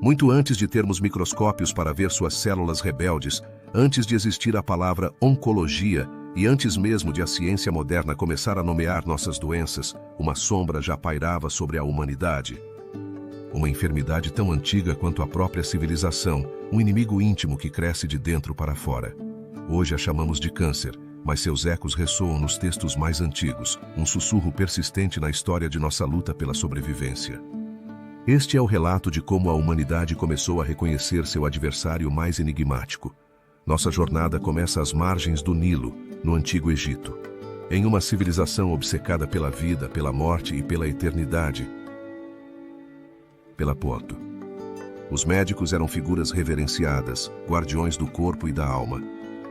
Muito antes de termos microscópios para ver suas células rebeldes, antes de existir a palavra oncologia e antes mesmo de a ciência moderna começar a nomear nossas doenças, uma sombra já pairava sobre a humanidade. Uma enfermidade tão antiga quanto a própria civilização, um inimigo íntimo que cresce de dentro para fora. Hoje a chamamos de câncer, mas seus ecos ressoam nos textos mais antigos, um sussurro persistente na história de nossa luta pela sobrevivência. Este é o relato de como a humanidade começou a reconhecer seu adversário mais enigmático. Nossa jornada começa às margens do Nilo, no Antigo Egito. Em uma civilização obcecada pela vida, pela morte e pela eternidade. Pela Porto. Os médicos eram figuras reverenciadas, guardiões do corpo e da alma.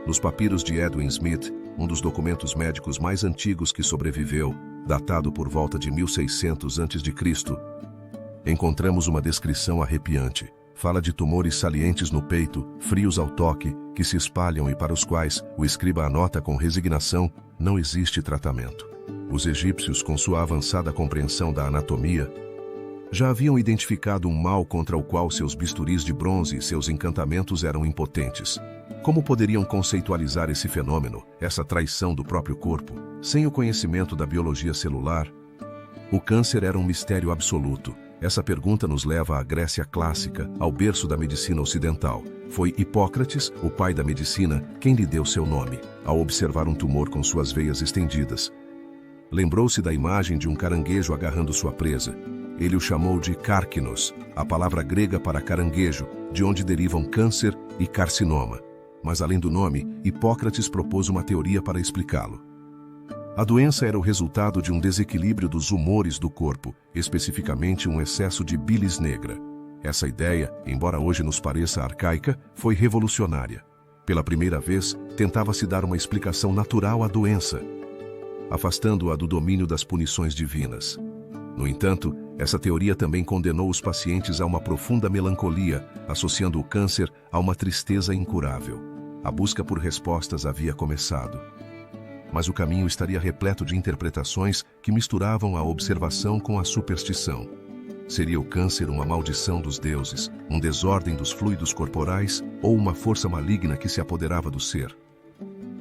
Nos papiros de Edwin Smith, um dos documentos médicos mais antigos que sobreviveu, datado por volta de 1600 a.C., encontramos uma descrição arrepiante. Fala de tumores salientes no peito, frios ao toque, que se espalham e para os quais o escriba anota com resignação: não existe tratamento. Os egípcios, com sua avançada compreensão da anatomia, já haviam identificado um mal contra o qual seus bisturis de bronze e seus encantamentos eram impotentes. Como poderiam conceitualizar esse fenômeno, essa traição do próprio corpo, sem o conhecimento da biologia celular? O câncer era um mistério absoluto. Essa pergunta nos leva à Grécia clássica, ao berço da medicina ocidental. Foi Hipócrates, o pai da medicina, quem lhe deu seu nome, ao observar um tumor com suas veias estendidas. Lembrou-se da imagem de um caranguejo agarrando sua presa. Ele o chamou de cárquinos, a palavra grega para caranguejo, de onde derivam câncer e carcinoma. Mas além do nome, Hipócrates propôs uma teoria para explicá-lo. A doença era o resultado de um desequilíbrio dos humores do corpo, especificamente um excesso de bilis negra. Essa ideia, embora hoje nos pareça arcaica, foi revolucionária. Pela primeira vez, tentava-se dar uma explicação natural à doença, afastando-a do domínio das punições divinas. No entanto, essa teoria também condenou os pacientes a uma profunda melancolia, associando o câncer a uma tristeza incurável. A busca por respostas havia começado. Mas o caminho estaria repleto de interpretações que misturavam a observação com a superstição. Seria o câncer uma maldição dos deuses, um desordem dos fluidos corporais ou uma força maligna que se apoderava do ser?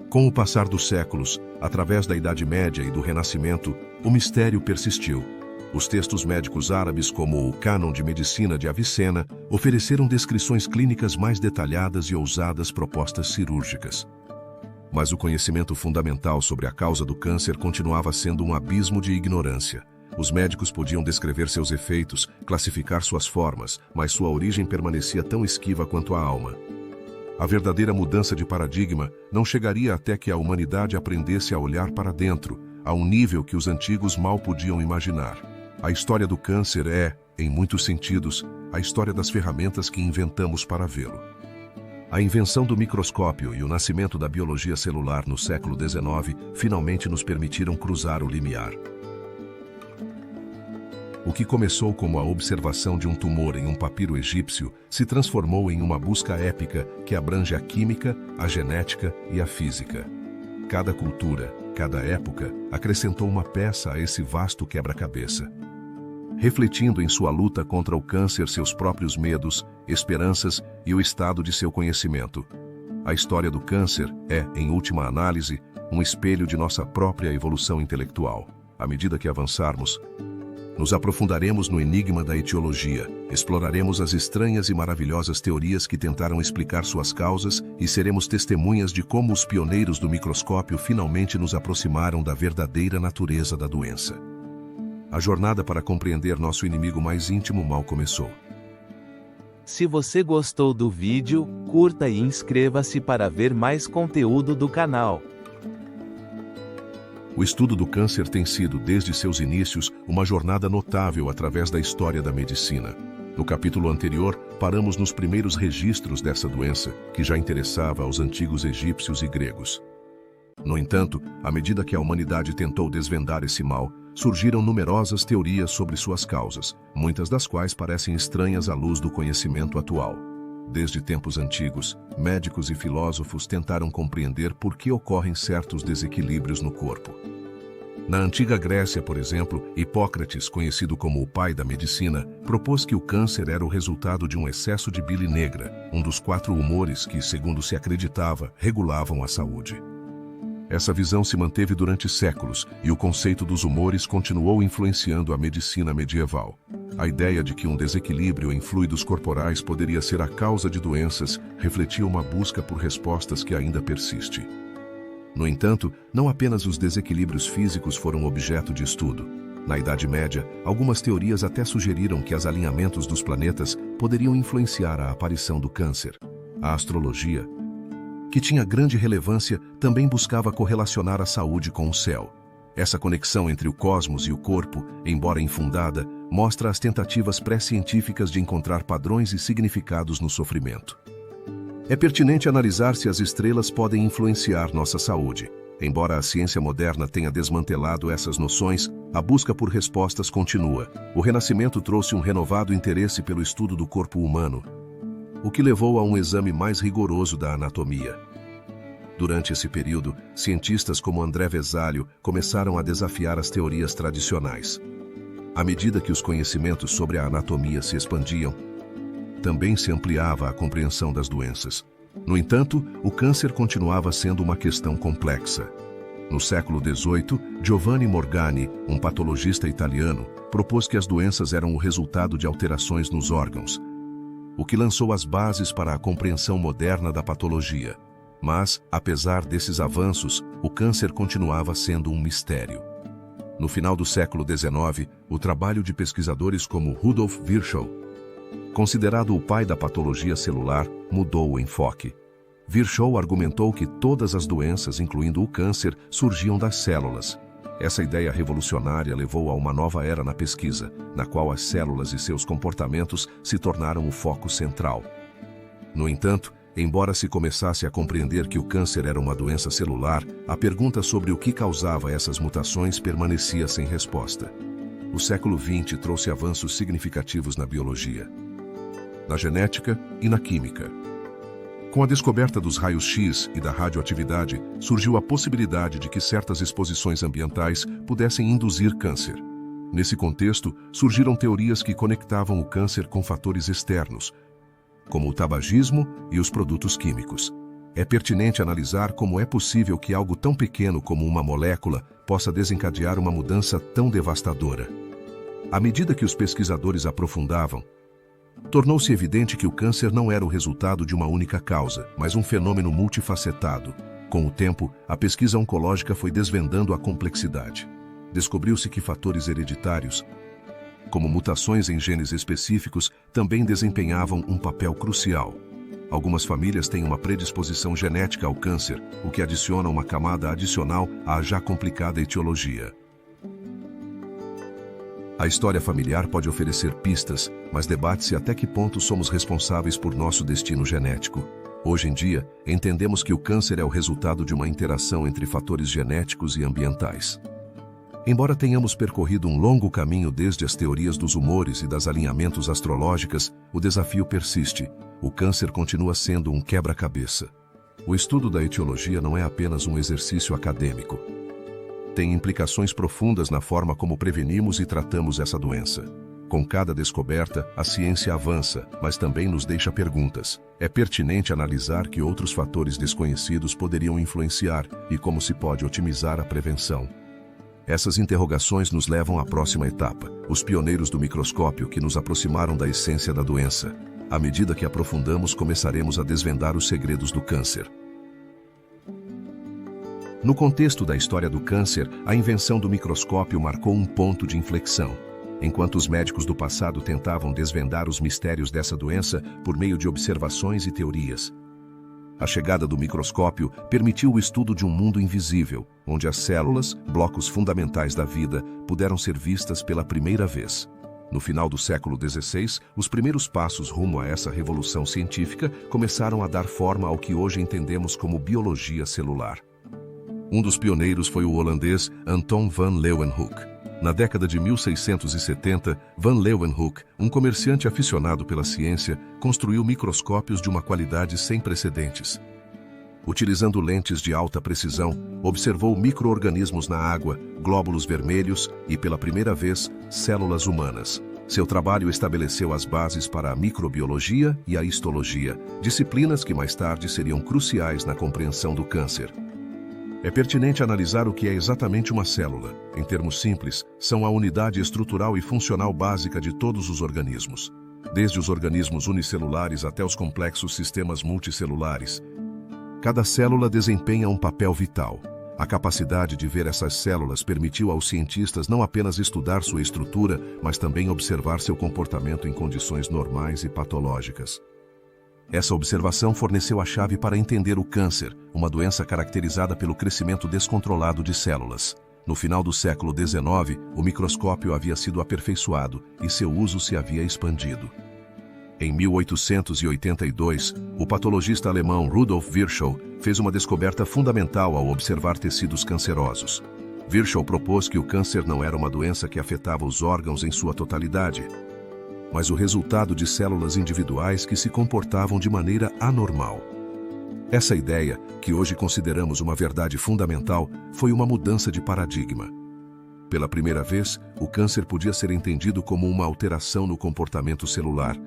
Com o passar dos séculos, através da Idade Média e do Renascimento, o mistério persistiu. Os textos médicos árabes, como o Cânon de Medicina de Avicena, ofereceram descrições clínicas mais detalhadas e ousadas propostas cirúrgicas. Mas o conhecimento fundamental sobre a causa do câncer continuava sendo um abismo de ignorância. Os médicos podiam descrever seus efeitos, classificar suas formas, mas sua origem permanecia tão esquiva quanto a alma. A verdadeira mudança de paradigma não chegaria até que a humanidade aprendesse a olhar para dentro, a um nível que os antigos mal podiam imaginar. A história do câncer é, em muitos sentidos, a história das ferramentas que inventamos para vê-lo. A invenção do microscópio e o nascimento da biologia celular no século XIX finalmente nos permitiram cruzar o limiar. O que começou como a observação de um tumor em um papiro egípcio se transformou em uma busca épica que abrange a química, a genética e a física. Cada cultura, cada época, acrescentou uma peça a esse vasto quebra-cabeça. Refletindo em sua luta contra o câncer seus próprios medos, esperanças e o estado de seu conhecimento. A história do câncer é, em última análise, um espelho de nossa própria evolução intelectual. À medida que avançarmos, nos aprofundaremos no enigma da etiologia, exploraremos as estranhas e maravilhosas teorias que tentaram explicar suas causas e seremos testemunhas de como os pioneiros do microscópio finalmente nos aproximaram da verdadeira natureza da doença. A jornada para compreender nosso inimigo mais íntimo mal começou. Se você gostou do vídeo, curta e inscreva-se para ver mais conteúdo do canal. O estudo do câncer tem sido, desde seus inícios, uma jornada notável através da história da medicina. No capítulo anterior, paramos nos primeiros registros dessa doença, que já interessava aos antigos egípcios e gregos. No entanto, à medida que a humanidade tentou desvendar esse mal, surgiram numerosas teorias sobre suas causas, muitas das quais parecem estranhas à luz do conhecimento atual. Desde tempos antigos, médicos e filósofos tentaram compreender por que ocorrem certos desequilíbrios no corpo. Na antiga Grécia, por exemplo, Hipócrates, conhecido como o pai da medicina, propôs que o câncer era o resultado de um excesso de bile negra, um dos 4 humores que, segundo se acreditava, regulavam a saúde. Essa visão se manteve durante séculos e o conceito dos humores continuou influenciando a medicina medieval. A ideia de que um desequilíbrio em fluidos corporais poderia ser a causa de doenças refletia uma busca por respostas que ainda persiste. No entanto, não apenas os desequilíbrios físicos foram objeto de estudo. Na Idade Média, algumas teorias até sugeriram que os alinhamentos dos planetas poderiam influenciar a aparição do câncer. A astrologia, que tinha grande relevância, também buscava correlacionar a saúde com o céu. Essa conexão entre o cosmos e o corpo, embora infundada, mostra as tentativas pré-científicas de encontrar padrões e significados no sofrimento. É pertinente analisar se as estrelas podem influenciar nossa saúde. Embora a ciência moderna tenha desmantelado essas noções, a busca por respostas continua. O Renascimento trouxe um renovado interesse pelo estudo do corpo humano, o que levou a um exame mais rigoroso da anatomia. Durante esse período, cientistas como André Vesálio começaram a desafiar as teorias tradicionais. À medida que os conhecimentos sobre a anatomia se expandiam, também se ampliava a compreensão das doenças. No entanto, o câncer continuava sendo uma questão complexa. No século XVIII, Giovanni Morgani, um patologista italiano, propôs que as doenças eram o resultado de alterações nos órgãos, o que lançou as bases para a compreensão moderna da patologia. Mas, apesar desses avanços, o câncer continuava sendo um mistério. No final do século XIX, o trabalho de pesquisadores como Rudolf Virchow, considerado o pai da patologia celular, mudou o enfoque. Virchow argumentou que todas as doenças, incluindo o câncer, surgiam das células. Essa ideia revolucionária levou a uma nova era na pesquisa, na qual as células e seus comportamentos se tornaram o foco central. No entanto, embora se começasse a compreender que o câncer era uma doença celular, a pergunta sobre o que causava essas mutações permanecia sem resposta. O século XX trouxe avanços significativos na biologia, na genética e na química. Com a descoberta dos raios-X e da radioatividade, surgiu a possibilidade de que certas exposições ambientais pudessem induzir câncer. Nesse contexto, surgiram teorias que conectavam o câncer com fatores externos, como o tabagismo e os produtos químicos. É pertinente analisar como é possível que algo tão pequeno como uma molécula possa desencadear uma mudança tão devastadora. À medida que os pesquisadores aprofundavam, tornou-se evidente que o câncer não era o resultado de uma única causa, mas um fenômeno multifacetado. Com o tempo, a pesquisa oncológica foi desvendando a complexidade. Descobriu-se que fatores hereditários, como mutações em genes específicos, também desempenhavam um papel crucial. Algumas famílias têm uma predisposição genética ao câncer, o que adiciona uma camada adicional à já complicada etiologia. A história familiar pode oferecer pistas, mas debate-se até que ponto somos responsáveis por nosso destino genético. Hoje em dia, entendemos que o câncer é o resultado de uma interação entre fatores genéticos e ambientais. Embora tenhamos percorrido um longo caminho desde as teorias dos humores e das alinhamentos astrológicas, o desafio persiste. O câncer continua sendo um quebra-cabeça. O estudo da etiologia não é apenas um exercício acadêmico. Tem implicações profundas na forma como prevenimos e tratamos essa doença. Com cada descoberta, a ciência avança, mas também nos deixa perguntas. É pertinente analisar que outros fatores desconhecidos poderiam influenciar e como se pode otimizar a prevenção. Essas interrogações nos levam à próxima etapa, os pioneiros do microscópio que nos aproximaram da essência da doença. À medida que aprofundamos, começaremos a desvendar os segredos do câncer. No contexto da história do câncer, a invenção do microscópio marcou um ponto de inflexão. Enquanto os médicos do passado tentavam desvendar os mistérios dessa doença por meio de observações e teorias, a chegada do microscópio permitiu o estudo de um mundo invisível, onde as células, blocos fundamentais da vida, puderam ser vistas pela primeira vez. No final do século XVI, os primeiros passos rumo a essa revolução científica começaram a dar forma ao que hoje entendemos como biologia celular. Um dos pioneiros foi o holandês Anton van Leeuwenhoek. Na década de 1670, Van Leeuwenhoek, um comerciante aficionado pela ciência, construiu microscópios de uma qualidade sem precedentes. Utilizando lentes de alta precisão, observou micro-organismos na água, glóbulos vermelhos e, pela primeira vez, células humanas. Seu trabalho estabeleceu as bases para a microbiologia e a histologia, disciplinas que mais tarde seriam cruciais na compreensão do câncer. É pertinente analisar o que é exatamente uma célula. Em termos simples, são a unidade estrutural e funcional básica de todos os organismos, desde os organismos unicelulares até os complexos sistemas multicelulares. Cada célula desempenha um papel vital. A capacidade de ver essas células permitiu aos cientistas não apenas estudar sua estrutura, mas também observar seu comportamento em condições normais e patológicas. Essa observação forneceu a chave para entender o câncer, uma doença caracterizada pelo crescimento descontrolado de células. No final do século XIX, o microscópio havia sido aperfeiçoado e seu uso se havia expandido. Em 1882, o patologista alemão Rudolf Virchow fez uma descoberta fundamental ao observar tecidos cancerosos. Virchow propôs que o câncer não era uma doença que afetava os órgãos em sua totalidade, mas o resultado de células individuais que se comportavam de maneira anormal. Essa ideia, que hoje consideramos uma verdade fundamental, foi uma mudança de paradigma. Pela primeira vez, o câncer podia ser entendido como uma alteração no comportamento celular,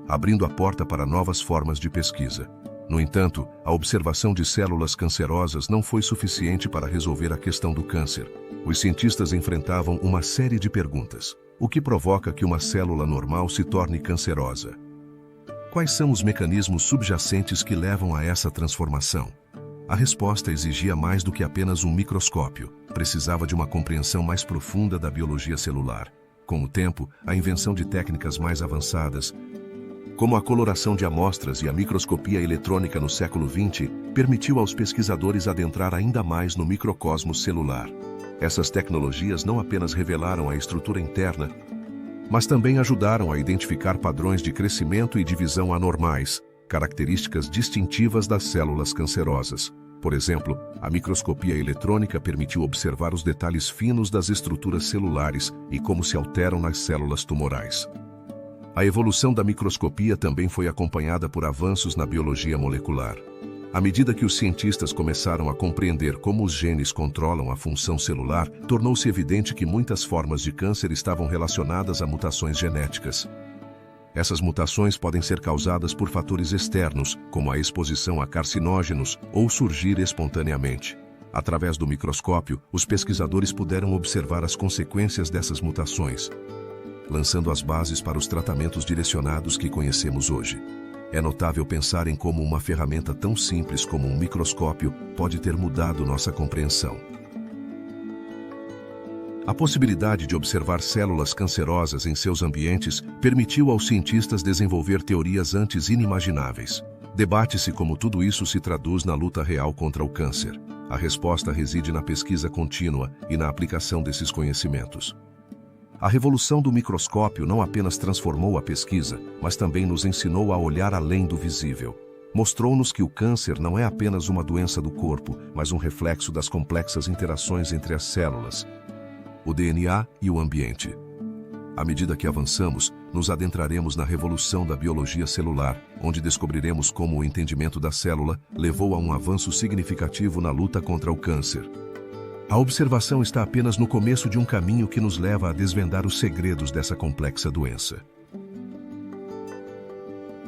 abrindo a porta para novas formas de pesquisa. No entanto, a observação de células cancerosas não foi suficiente para resolver a questão do câncer. Os cientistas enfrentavam uma série de perguntas. O que provoca que uma célula normal se torne cancerosa? Quais são os mecanismos subjacentes que levam a essa transformação? A resposta exigia mais do que apenas um microscópio. Precisava de uma compreensão mais profunda da biologia celular. Com o tempo, a invenção de técnicas mais avançadas, como a coloração de amostras e a microscopia eletrônica no século XX, permitiu aos pesquisadores adentrar ainda mais no microcosmos celular. Essas tecnologias não apenas revelaram a estrutura interna, mas também ajudaram a identificar padrões de crescimento e divisão anormais, características distintivas das células cancerosas. Por exemplo, a microscopia eletrônica permitiu observar os detalhes finos das estruturas celulares e como se alteram nas células tumorais. A evolução da microscopia também foi acompanhada por avanços na biologia molecular. À medida que os cientistas começaram a compreender como os genes controlam a função celular, tornou-se evidente que muitas formas de câncer estavam relacionadas a mutações genéticas. Essas mutações podem ser causadas por fatores externos, como a exposição a carcinógenos, ou surgir espontaneamente. Através do microscópio, os pesquisadores puderam observar as consequências dessas mutações, lançando as bases para os tratamentos direcionados que conhecemos hoje. É notável pensar em como uma ferramenta tão simples como um microscópio pode ter mudado nossa compreensão. A possibilidade de observar células cancerosas em seus ambientes permitiu aos cientistas desenvolver teorias antes inimagináveis. Debate-se como tudo isso se traduz na luta real contra o câncer. A resposta reside na pesquisa contínua e na aplicação desses conhecimentos. A revolução do microscópio não apenas transformou a pesquisa, mas também nos ensinou a olhar além do visível. Mostrou-nos que o câncer não é apenas uma doença do corpo, mas um reflexo das complexas interações entre as células, o DNA e o ambiente. À medida que avançamos, nos adentraremos na revolução da biologia celular, onde descobriremos como o entendimento da célula levou a um avanço significativo na luta contra o câncer. A observação está apenas no começo de um caminho que nos leva a desvendar os segredos dessa complexa doença.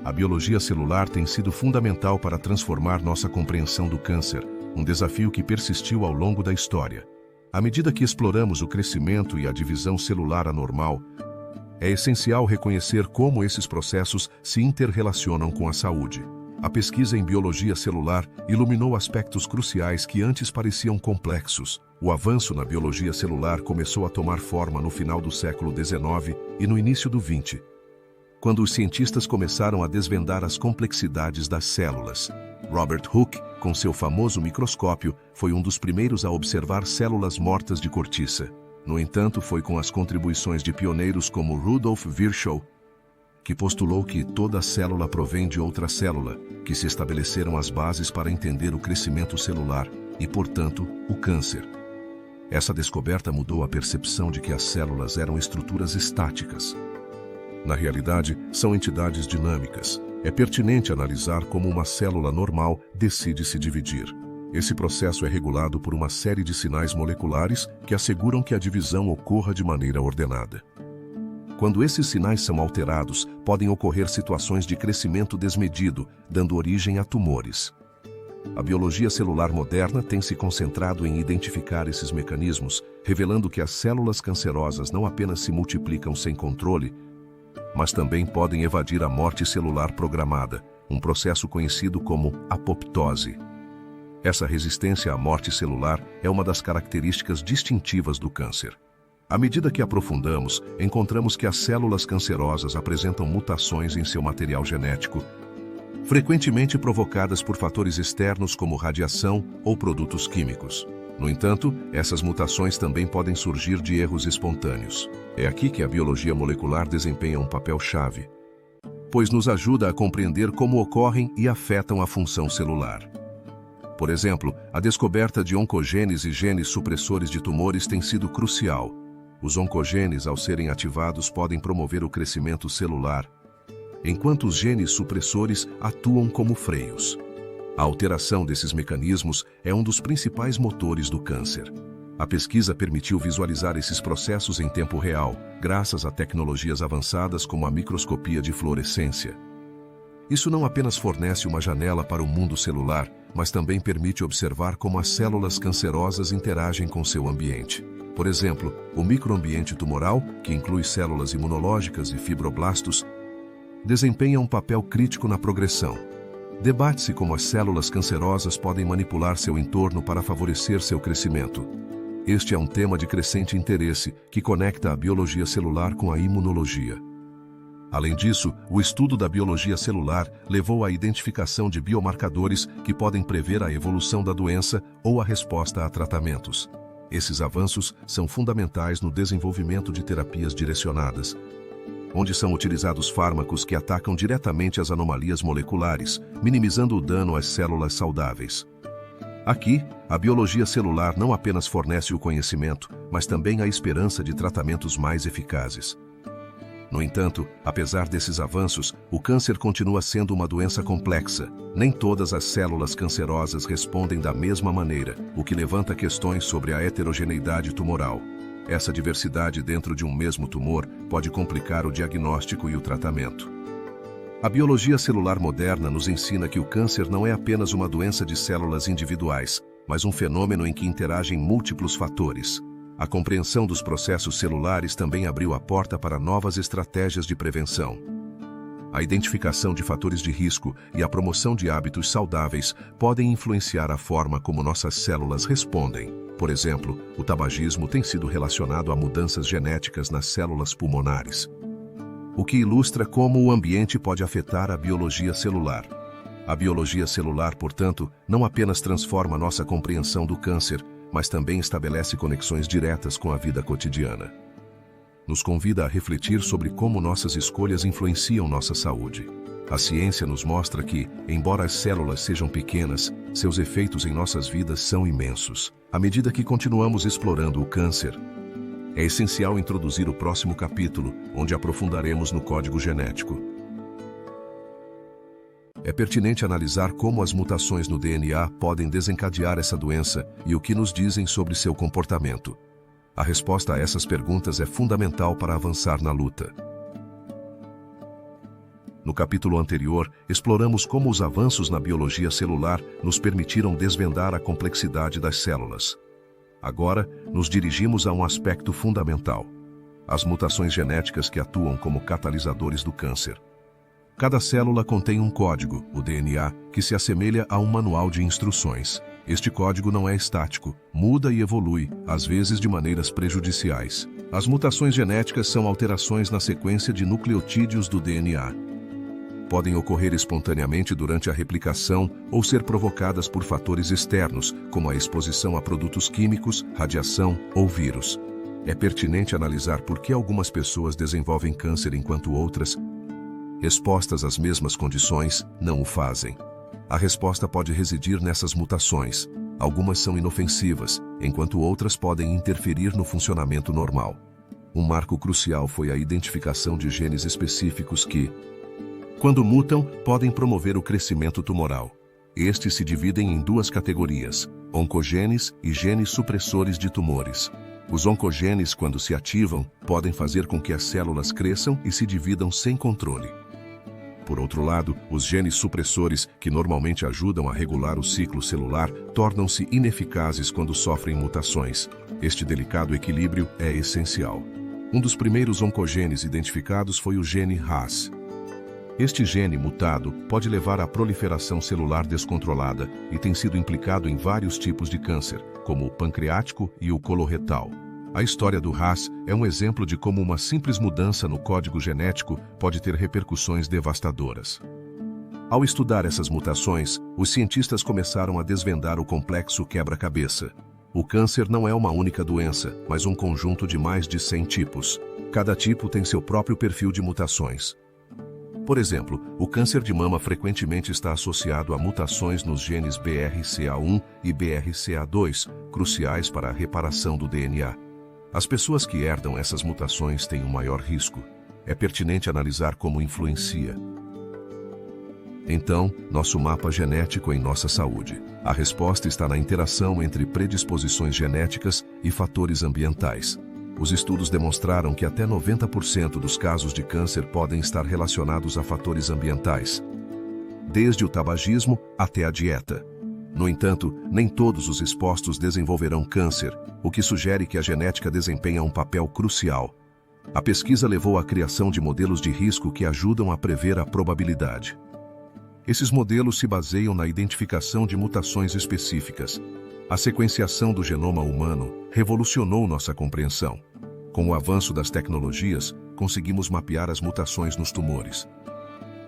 A biologia celular tem sido fundamental para transformar nossa compreensão do câncer, um desafio que persistiu ao longo da história. À medida que exploramos o crescimento e a divisão celular anormal, é essencial reconhecer como esses processos se interrelacionam com a saúde. A pesquisa em biologia celular iluminou aspectos cruciais que antes pareciam complexos. O avanço na biologia celular começou a tomar forma no final do século XIX e no início do XX, quando os cientistas começaram a desvendar as complexidades das células. Robert Hooke, com seu famoso microscópio, foi um dos primeiros a observar células mortas de cortiça. No entanto, foi com as contribuições de pioneiros como Rudolf Virchow, que postulou que toda célula provém de outra célula, que se estabeleceram as bases para entender o crescimento celular e, portanto, o câncer. Essa descoberta mudou a percepção de que as células eram estruturas estáticas. Na realidade, são entidades dinâmicas. É pertinente analisar como uma célula normal decide se dividir. Esse processo é regulado por uma série de sinais moleculares que asseguram que a divisão ocorra de maneira ordenada. Quando esses sinais são alterados, podem ocorrer situações de crescimento desmedido, dando origem a tumores. A biologia celular moderna tem se concentrado em identificar esses mecanismos, revelando que as células cancerosas não apenas se multiplicam sem controle, mas também podem evadir a morte celular programada, um processo conhecido como apoptose. Essa resistência à morte celular é uma das características distintivas do câncer. À medida que aprofundamos, encontramos que as células cancerosas apresentam mutações em seu material genético, frequentemente provocadas por fatores externos como radiação ou produtos químicos. No entanto, essas mutações também podem surgir de erros espontâneos. É aqui que a biologia molecular desempenha um papel-chave, pois nos ajuda a compreender como ocorrem e afetam a função celular. Por exemplo, a descoberta de oncogenes e genes supressores de tumores tem sido crucial. Os oncogenes, ao serem ativados, podem promover o crescimento celular, enquanto os genes supressores atuam como freios. A alteração desses mecanismos é um dos principais motores do câncer. A pesquisa permitiu visualizar esses processos em tempo real, graças a tecnologias avançadas como a microscopia de fluorescência. Isso não apenas fornece uma janela para o mundo celular, mas também permite observar como as células cancerosas interagem com seu ambiente. Por exemplo, o microambiente tumoral, que inclui células imunológicas e fibroblastos, desempenha um papel crítico na progressão. Debate-se como as células cancerosas podem manipular seu entorno para favorecer seu crescimento. Este é um tema de crescente interesse que conecta a biologia celular com a imunologia. Além disso, o estudo da biologia celular levou à identificação de biomarcadores que podem prever a evolução da doença ou a resposta a tratamentos. Esses avanços são fundamentais no desenvolvimento de terapias direcionadas, onde são utilizados fármacos que atacam diretamente as anomalias moleculares, minimizando o dano às células saudáveis. Aqui, a biologia celular não apenas fornece o conhecimento, mas também a esperança de tratamentos mais eficazes. No entanto, apesar desses avanços, o câncer continua sendo uma doença complexa. Nem todas as células cancerosas respondem da mesma maneira, o que levanta questões sobre a heterogeneidade tumoral. Essa diversidade dentro de um mesmo tumor pode complicar o diagnóstico e o tratamento. A biologia celular moderna nos ensina que o câncer não é apenas uma doença de células individuais, mas um fenômeno em que interagem múltiplos fatores. A compreensão dos processos celulares também abriu a porta para novas estratégias de prevenção. A identificação de fatores de risco e a promoção de hábitos saudáveis podem influenciar a forma como nossas células respondem. Por exemplo, o tabagismo tem sido relacionado a mudanças genéticas nas células pulmonares, o que ilustra como o ambiente pode afetar a biologia celular. A biologia celular, portanto, não apenas transforma nossa compreensão do câncer, mas também estabelece conexões diretas com a vida cotidiana. Nos convida a refletir sobre como nossas escolhas influenciam nossa saúde. A ciência nos mostra que, embora as células sejam pequenas, seus efeitos em nossas vidas são imensos. À medida que continuamos explorando o câncer, é essencial introduzir o próximo capítulo, onde aprofundaremos no código genético. É pertinente analisar como as mutações no DNA podem desencadear essa doença e o que nos dizem sobre seu comportamento. A resposta a essas perguntas é fundamental para avançar na luta. No capítulo anterior, exploramos como os avanços na biologia celular nos permitiram desvendar a complexidade das células. Agora, nos dirigimos a um aspecto fundamental: as mutações genéticas que atuam como catalisadores do câncer. Cada célula contém um código, o DNA, que se assemelha a um manual de instruções. Este código não é estático, muda e evolui, às vezes de maneiras prejudiciais. As mutações genéticas são alterações na sequência de nucleotídeos do DNA. Podem ocorrer espontaneamente durante a replicação ou ser provocadas por fatores externos, como a exposição a produtos químicos, radiação ou vírus. É pertinente analisar por que algumas pessoas desenvolvem câncer enquanto outras, expostas às mesmas condições, não o fazem. A resposta pode residir nessas mutações. Algumas são inofensivas, enquanto outras podem interferir no funcionamento normal. Um marco crucial foi a identificação de genes específicos que, quando mutam, podem promover o crescimento tumoral. Estes se dividem em duas categorias: oncogenes e genes supressores de tumores. Os oncogenes, quando se ativam, podem fazer com que as células cresçam e se dividam sem controle. Por outro lado, os genes supressores, que normalmente ajudam a regular o ciclo celular, tornam-se ineficazes quando sofrem mutações. Este delicado equilíbrio é essencial. Um dos primeiros oncogenes identificados foi o gene RAS. Este gene mutado pode levar à proliferação celular descontrolada e tem sido implicado em vários tipos de câncer, como o pancreático e o coloretal. A história do RAS é um exemplo de como uma simples mudança no código genético pode ter repercussões devastadoras. Ao estudar essas mutações, os cientistas começaram a desvendar o complexo quebra-cabeça. O câncer não é uma única doença, mas um conjunto de mais de 100 tipos. Cada tipo tem seu próprio perfil de mutações. Por exemplo, o câncer de mama frequentemente está associado a mutações nos genes BRCA1 e BRCA2, cruciais para a reparação do DNA. As pessoas que herdam essas mutações têm um maior risco. É pertinente analisar como influencia. Então, nosso mapa genético em nossa saúde. A resposta está na interação entre predisposições genéticas e fatores ambientais. Os estudos demonstraram que até 90% dos casos de câncer podem estar relacionados a fatores ambientais, desde o tabagismo até a dieta. No entanto, nem todos os expostos desenvolverão câncer, o que sugere que a genética desempenha um papel crucial. A pesquisa levou à criação de modelos de risco que ajudam a prever a probabilidade. Esses modelos se baseiam na identificação de mutações específicas. A sequenciação do genoma humano revolucionou nossa compreensão. Com o avanço das tecnologias, conseguimos mapear as mutações nos tumores.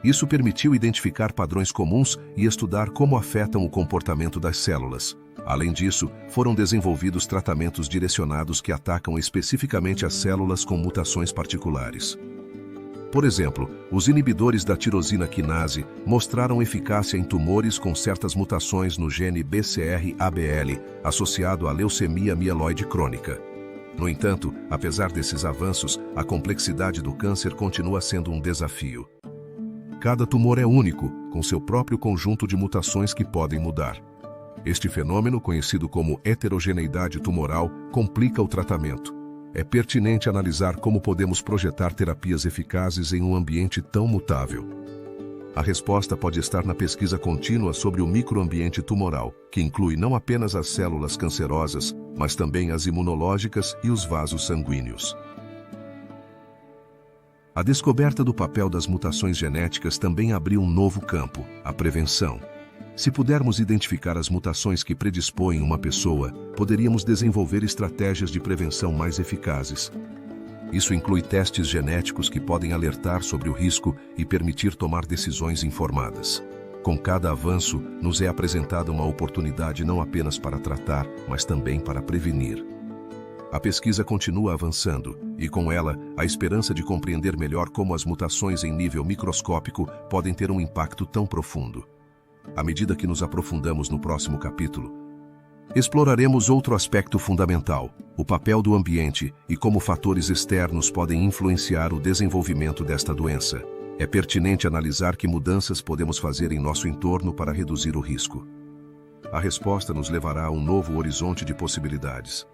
Isso permitiu identificar padrões comuns e estudar como afetam o comportamento das células. Além disso, foram desenvolvidos tratamentos direcionados que atacam especificamente as células com mutações particulares. Por exemplo, os inibidores da tirosina quinase mostraram eficácia em tumores com certas mutações no gene BCR-ABL, associado à leucemia mieloide crônica. No entanto, apesar desses avanços, a complexidade do câncer continua sendo um desafio. Cada tumor é único, com seu próprio conjunto de mutações que podem mudar. Este fenômeno, conhecido como heterogeneidade tumoral, complica o tratamento. É pertinente analisar como podemos projetar terapias eficazes em um ambiente tão mutável. A resposta pode estar na pesquisa contínua sobre o microambiente tumoral, que inclui não apenas as células cancerosas, mas também as imunológicas e os vasos sanguíneos. A descoberta do papel das mutações genéticas também abriu um novo campo, a prevenção. Se pudermos identificar as mutações que predispõem uma pessoa, poderíamos desenvolver estratégias de prevenção mais eficazes. Isso inclui testes genéticos que podem alertar sobre o risco e permitir tomar decisões informadas. Com cada avanço, nos é apresentada uma oportunidade não apenas para tratar, mas também para prevenir. A pesquisa continua avançando, e com ela, a esperança de compreender melhor como as mutações em nível microscópico podem ter um impacto tão profundo. À medida que nos aprofundamos no próximo capítulo, exploraremos outro aspecto fundamental, o papel do ambiente e como fatores externos podem influenciar o desenvolvimento desta doença. É pertinente analisar que mudanças podemos fazer em nosso entorno para reduzir o risco. A resposta nos levará a um novo horizonte de possibilidades.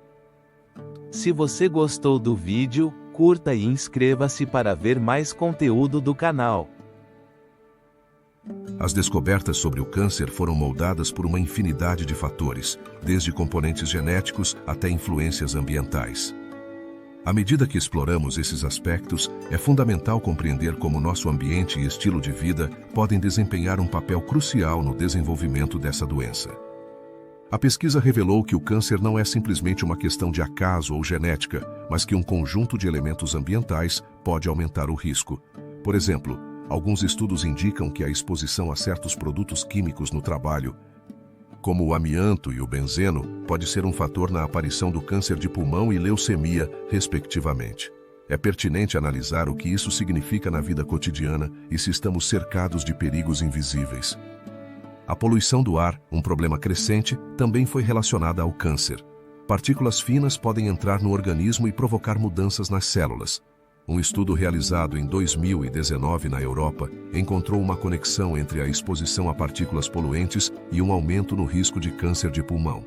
Se você gostou do vídeo, curta e inscreva-se para ver mais conteúdo do canal. As descobertas sobre o câncer foram moldadas por uma infinidade de fatores, desde componentes genéticos até influências ambientais. À medida que exploramos esses aspectos, é fundamental compreender como nosso ambiente e estilo de vida podem desempenhar um papel crucial no desenvolvimento dessa doença. A pesquisa revelou que o câncer não é simplesmente uma questão de acaso ou genética, mas que um conjunto de elementos ambientais pode aumentar o risco. Por exemplo, alguns estudos indicam que a exposição a certos produtos químicos no trabalho, como o amianto e o benzeno, pode ser um fator na aparição do câncer de pulmão e leucemia, respectivamente. É pertinente analisar o que isso significa na vida cotidiana e se estamos cercados de perigos invisíveis. A poluição do ar, um problema crescente, também foi relacionada ao câncer. Partículas finas podem entrar no organismo e provocar mudanças nas células. Um estudo realizado em 2019 na Europa encontrou uma conexão entre a exposição a partículas poluentes e um aumento no risco de câncer de pulmão.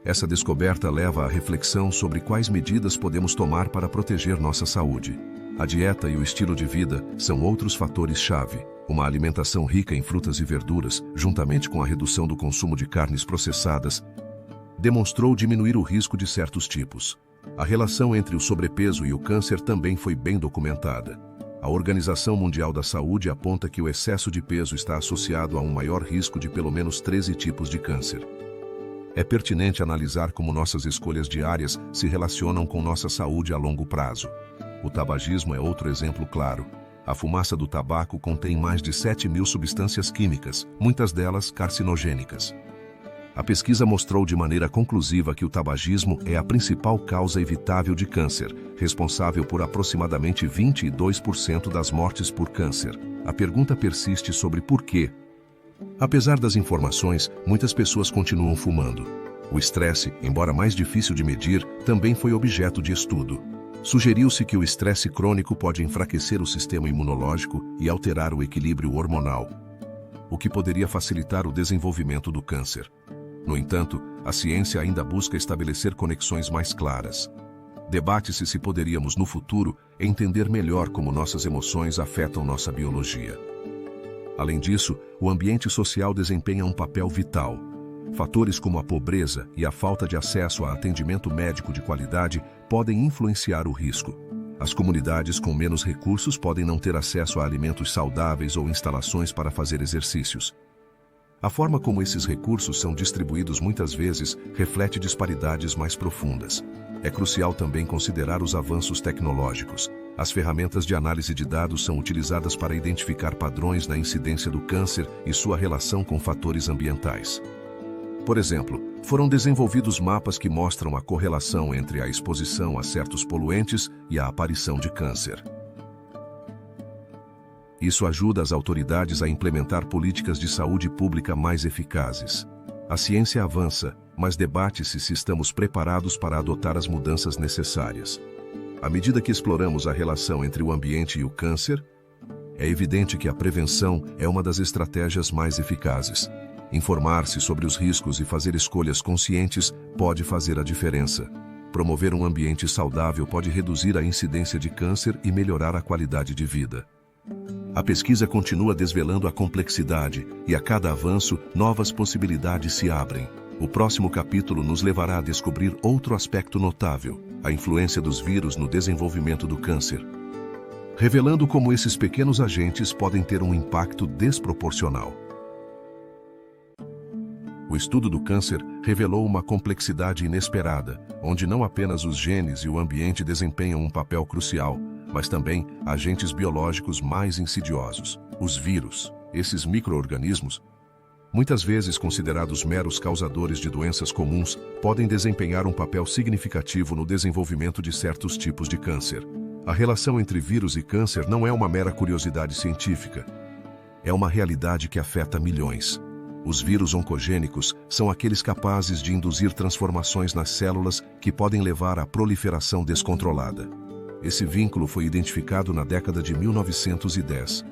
Essa descoberta leva à reflexão sobre quais medidas podemos tomar para proteger nossa saúde. A dieta e o estilo de vida são outros fatores-chave. Uma alimentação rica em frutas e verduras, juntamente com a redução do consumo de carnes processadas, demonstrou diminuir o risco de certos tipos. A relação entre o sobrepeso e o câncer também foi bem documentada. A Organização Mundial da Saúde aponta que o excesso de peso está associado a um maior risco de pelo menos 13 tipos de câncer. É pertinente analisar como nossas escolhas diárias se relacionam com nossa saúde a longo prazo. O tabagismo é outro exemplo claro. A fumaça do tabaco contém mais de 7.000 substâncias químicas, muitas delas carcinogênicas. A pesquisa mostrou de maneira conclusiva que o tabagismo é a principal causa evitável de câncer, responsável por aproximadamente 22% das mortes por câncer. A pergunta persiste sobre por quê. Apesar das informações, muitas pessoas continuam fumando. O estresse, embora mais difícil de medir, também foi objeto de estudo. Sugeriu-se que o estresse crônico pode enfraquecer o sistema imunológico e alterar o equilíbrio hormonal, o que poderia facilitar o desenvolvimento do câncer. No entanto, a ciência ainda busca estabelecer conexões mais claras. Debate-se se poderíamos, no futuro, entender melhor como nossas emoções afetam nossa biologia. Além disso, o ambiente social desempenha um papel vital. Fatores como a pobreza e a falta de acesso a atendimento médico de qualidade podem influenciar o risco. As comunidades com menos recursos podem não ter acesso a alimentos saudáveis ou instalações para fazer exercícios. A forma como esses recursos são distribuídos muitas vezes reflete disparidades mais profundas. É crucial também considerar os avanços tecnológicos. As ferramentas de análise de dados são utilizadas para identificar padrões na incidência do câncer e sua relação com fatores ambientais. Por exemplo, foram desenvolvidos mapas que mostram a correlação entre a exposição a certos poluentes e a aparição de câncer. Isso ajuda as autoridades a implementar políticas de saúde pública mais eficazes. A ciência avança, mas debate-se se estamos preparados para adotar as mudanças necessárias. À medida que exploramos a relação entre o ambiente e o câncer, é evidente que a prevenção é uma das estratégias mais eficazes. Informar-se sobre os riscos e fazer escolhas conscientes pode fazer a diferença. Promover um ambiente saudável pode reduzir a incidência de câncer e melhorar a qualidade de vida. A pesquisa continua desvelando a complexidade e a cada avanço, novas possibilidades se abrem. O próximo capítulo nos levará a descobrir outro aspecto notável, a influência dos vírus no desenvolvimento do câncer, revelando como esses pequenos agentes podem ter um impacto desproporcional. O estudo do câncer revelou uma complexidade inesperada, onde não apenas os genes e o ambiente desempenham um papel crucial, mas também agentes biológicos mais insidiosos, os vírus. Esses micro-organismos, muitas vezes considerados meros causadores de doenças comuns, podem desempenhar um papel significativo no desenvolvimento de certos tipos de câncer. A relação entre vírus e câncer não é uma mera curiosidade científica. É uma realidade que afeta milhões. Os vírus oncogênicos são aqueles capazes de induzir transformações nas células que podem levar à proliferação descontrolada. Esse vínculo foi identificado na década de 1910,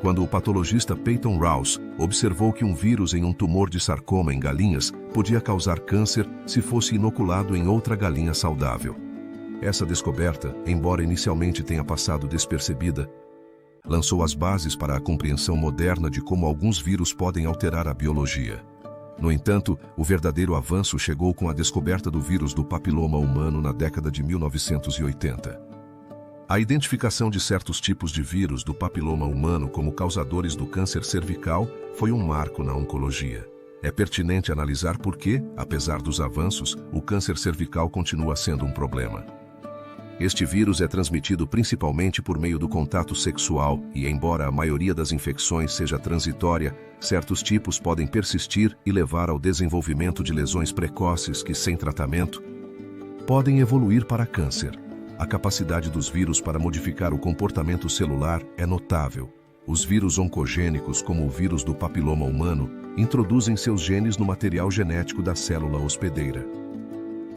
quando o patologista Peyton Rouse observou que um vírus em um tumor de sarcoma em galinhas podia causar câncer se fosse inoculado em outra galinha saudável. Essa descoberta, embora inicialmente tenha passado despercebida, lançou as bases para a compreensão moderna de como alguns vírus podem alterar a biologia. No entanto, o verdadeiro avanço chegou com a descoberta do vírus do papiloma humano na década de 1980. A identificação de certos tipos de vírus do papiloma humano como causadores do câncer cervical foi um marco na oncologia. É pertinente analisar por que, apesar dos avanços, o câncer cervical continua sendo um problema. Este vírus é transmitido principalmente por meio do contato sexual e, embora a maioria das infecções seja transitória, certos tipos podem persistir e levar ao desenvolvimento de lesões precoces que, sem tratamento, podem evoluir para câncer. A capacidade dos vírus para modificar o comportamento celular é notável. Os vírus oncogênicos, como o vírus do papiloma humano, introduzem seus genes no material genético da célula hospedeira.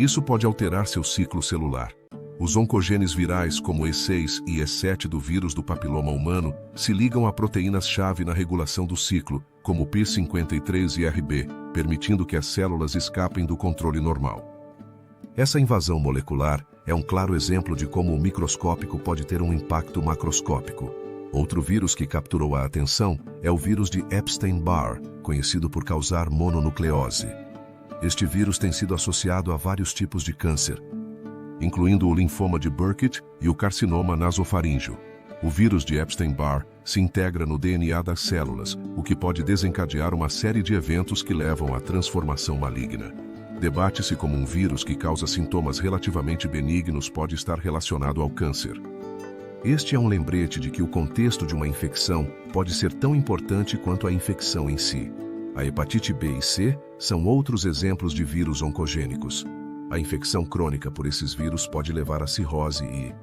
Isso pode alterar seu ciclo celular. Os oncogenes virais como E6 e E7 do vírus do papiloma humano se ligam a proteínas-chave na regulação do ciclo, como P53 e RB, permitindo que as células escapem do controle normal. Essa invasão molecular é um claro exemplo de como o microscópico pode ter um impacto macroscópico. Outro vírus que capturou a atenção é o vírus de Epstein-Barr, conhecido por causar mononucleose. Este vírus tem sido associado a vários tipos de câncer, incluindo o linfoma de Burkitt e o carcinoma nasofaríngeo. O vírus de Epstein-Barr se integra no DNA das células, o que pode desencadear uma série de eventos que levam à transformação maligna. Debate-se como um vírus que causa sintomas relativamente benignos pode estar relacionado ao câncer. Este é um lembrete de que o contexto de uma infecção pode ser tão importante quanto a infecção em si. A hepatite B e C são outros exemplos de vírus oncogênicos. A infecção crônica por esses vírus pode levar à cirrose e,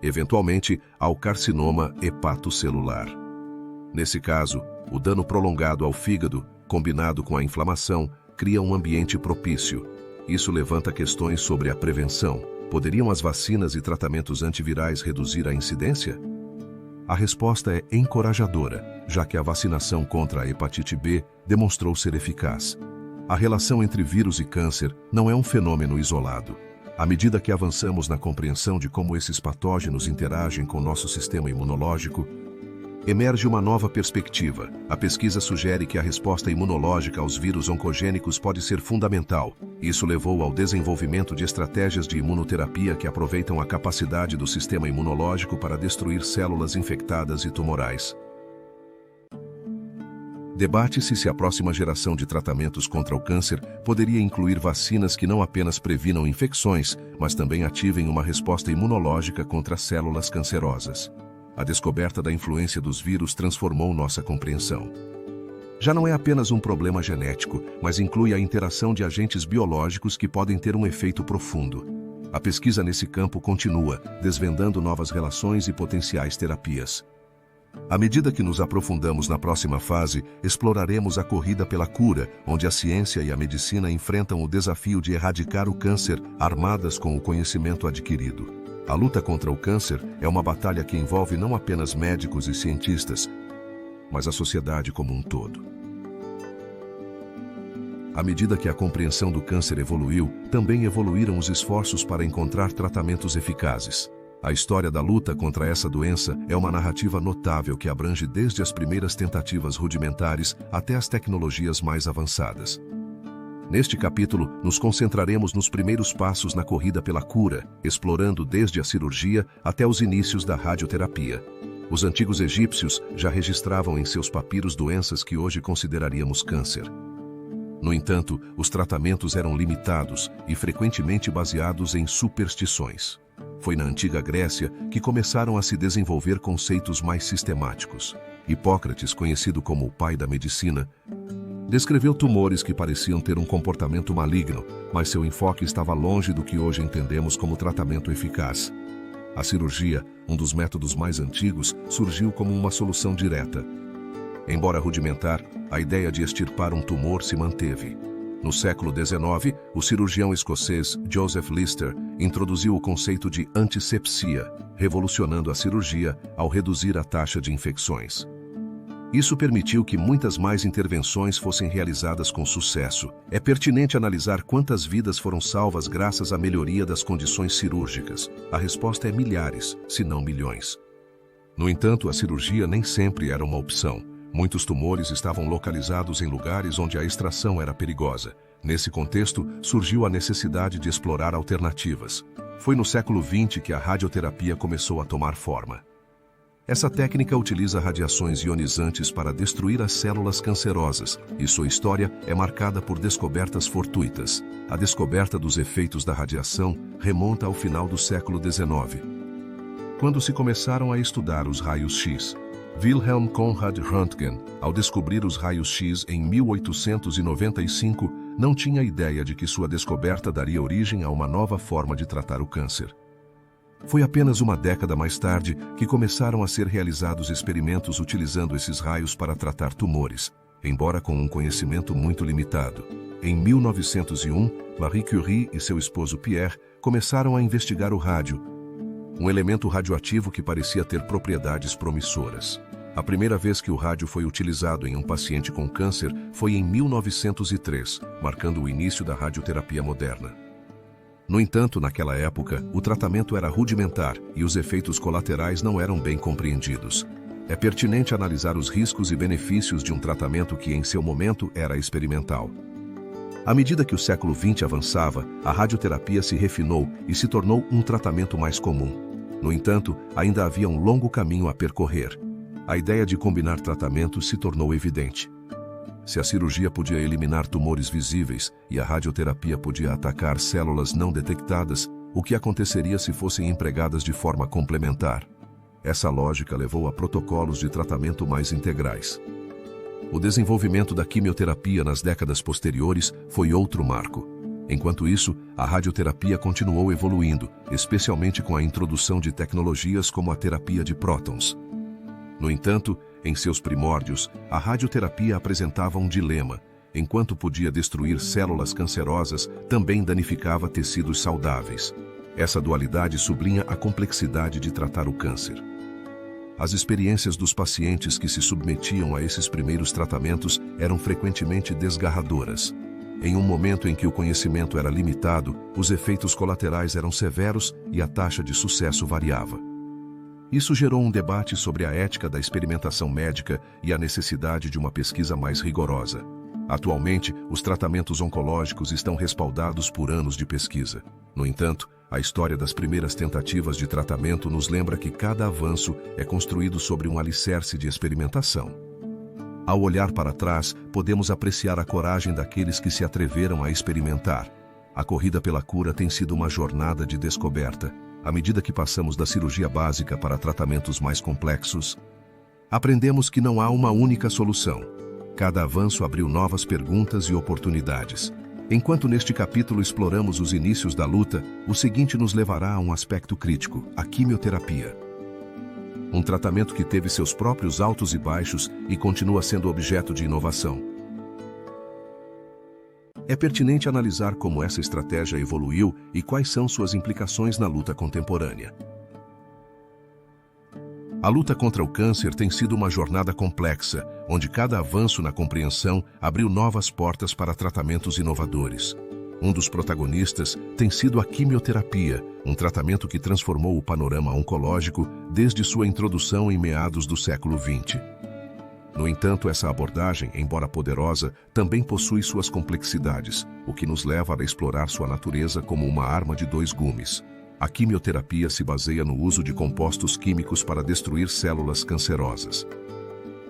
eventualmente, ao carcinoma hepatocelular. Nesse caso, o dano prolongado ao fígado, combinado com a inflamação, cria um ambiente propício. Isso levanta questões sobre a prevenção. Poderiam as vacinas e tratamentos antivirais reduzir a incidência? A resposta é encorajadora, já que a vacinação contra a hepatite B demonstrou ser eficaz. A relação entre vírus e câncer não é um fenômeno isolado. À medida que avançamos na compreensão de como esses patógenos interagem com nosso sistema imunológico, emerge uma nova perspectiva. A pesquisa sugere que a resposta imunológica aos vírus oncogênicos pode ser fundamental. Isso levou ao desenvolvimento de estratégias de imunoterapia que aproveitam a capacidade do sistema imunológico para destruir células infectadas e tumorais. Debate-se se a próxima geração de tratamentos contra o câncer poderia incluir vacinas que não apenas previnam infecções, mas também ativem uma resposta imunológica contra células cancerosas. A descoberta da influência dos vírus transformou nossa compreensão. Já não é apenas um problema genético, mas inclui a interação de agentes biológicos que podem ter um efeito profundo. A pesquisa nesse campo continua, desvendando novas relações e potenciais terapias. À medida que nos aprofundamos na próxima fase, exploraremos a corrida pela cura, onde a ciência e a medicina enfrentam o desafio de erradicar o câncer, armadas com o conhecimento adquirido. A luta contra o câncer é uma batalha que envolve não apenas médicos e cientistas, mas a sociedade como um todo. À medida que a compreensão do câncer evoluiu, também evoluíram os esforços para encontrar tratamentos eficazes. A história da luta contra essa doença é uma narrativa notável que abrange desde as primeiras tentativas rudimentares até as tecnologias mais avançadas. Neste capítulo, nos concentraremos nos primeiros passos na corrida pela cura, explorando desde a cirurgia até os inícios da radioterapia. Os antigos egípcios já registravam em seus papiros doenças que hoje consideraríamos câncer. No entanto, os tratamentos eram limitados e frequentemente baseados em superstições. Foi na antiga Grécia que começaram a se desenvolver conceitos mais sistemáticos. Hipócrates, conhecido como o pai da medicina, descreveu tumores que pareciam ter um comportamento maligno, mas seu enfoque estava longe do que hoje entendemos como tratamento eficaz. A cirurgia, um dos métodos mais antigos, surgiu como uma solução direta. Embora rudimentar, a ideia de extirpar um tumor se manteve. No século XIX, o cirurgião escocês Joseph Lister introduziu o conceito de antisepsia, revolucionando a cirurgia ao reduzir a taxa de infecções. Isso permitiu que muitas mais intervenções fossem realizadas com sucesso. É pertinente analisar quantas vidas foram salvas graças à melhoria das condições cirúrgicas. A resposta é milhares, se não milhões. No entanto, a cirurgia nem sempre era uma opção. Muitos tumores estavam localizados em lugares onde a extração era perigosa. Nesse contexto, surgiu a necessidade de explorar alternativas. Foi no século XX que a radioterapia começou a tomar forma. Essa técnica utiliza radiações ionizantes para destruir as células cancerosas, e sua história é marcada por descobertas fortuitas. A descoberta dos efeitos da radiação remonta ao final do século XIX, quando se começaram a estudar os raios-x. Wilhelm Conrad Röntgen, ao descobrir os raios-x em 1895, não tinha ideia de que sua descoberta daria origem a uma nova forma de tratar o câncer. Foi apenas uma década mais tarde que começaram a ser realizados experimentos utilizando esses raios para tratar tumores, embora com um conhecimento muito limitado. Em 1901, Marie Curie e seu esposo Pierre começaram a investigar o rádio, um elemento radioativo que parecia ter propriedades promissoras. A primeira vez que o rádio foi utilizado em um paciente com câncer foi em 1903, marcando o início da radioterapia moderna. No entanto, naquela época, o tratamento era rudimentar e os efeitos colaterais não eram bem compreendidos. É pertinente analisar os riscos e benefícios de um tratamento que, em seu momento, era experimental. À medida que o século XX avançava, a radioterapia se refinou e se tornou um tratamento mais comum. No entanto, ainda havia um longo caminho a percorrer. A ideia de combinar tratamentos se tornou evidente. Se a cirurgia podia eliminar tumores visíveis e a radioterapia podia atacar células não detectadas, o que aconteceria se fossem empregadas de forma complementar? Essa lógica levou a protocolos de tratamento mais integrais. O desenvolvimento da quimioterapia nas décadas posteriores foi outro marco. Enquanto isso, a radioterapia continuou evoluindo, especialmente com a introdução de tecnologias como a terapia de prótons. No entanto, em seus primórdios, a radioterapia apresentava um dilema. Enquanto podia destruir células cancerosas, também danificava tecidos saudáveis. Essa dualidade sublinha a complexidade de tratar o câncer. As experiências dos pacientes que se submetiam a esses primeiros tratamentos eram frequentemente desgarradoras. Em um momento em que o conhecimento era limitado, os efeitos colaterais eram severos e a taxa de sucesso variava. Isso gerou um debate sobre a ética da experimentação médica e a necessidade de uma pesquisa mais rigorosa. Atualmente, os tratamentos oncológicos estão respaldados por anos de pesquisa. No entanto, a história das primeiras tentativas de tratamento nos lembra que cada avanço é construído sobre um alicerce de experimentação. Ao olhar para trás, podemos apreciar a coragem daqueles que se atreveram a experimentar. A corrida pela cura tem sido uma jornada de descoberta. À medida que passamos da cirurgia básica para tratamentos mais complexos, aprendemos que não há uma única solução. Cada avanço abriu novas perguntas e oportunidades. Enquanto neste capítulo exploramos os inícios da luta, o seguinte nos levará a um aspecto crítico: a quimioterapia. Um tratamento que teve seus próprios altos e baixos e continua sendo objeto de inovação. É pertinente analisar como essa estratégia evoluiu e quais são suas implicações na luta contemporânea. A luta contra o câncer tem sido uma jornada complexa, onde cada avanço na compreensão abriu novas portas para tratamentos inovadores. Um dos protagonistas tem sido a quimioterapia, um tratamento que transformou o panorama oncológico desde sua introdução em meados do século XX. No entanto, essa abordagem, embora poderosa, também possui suas complexidades, o que nos leva a explorar sua natureza como uma arma de dois gumes. A quimioterapia se baseia no uso de compostos químicos para destruir células cancerosas.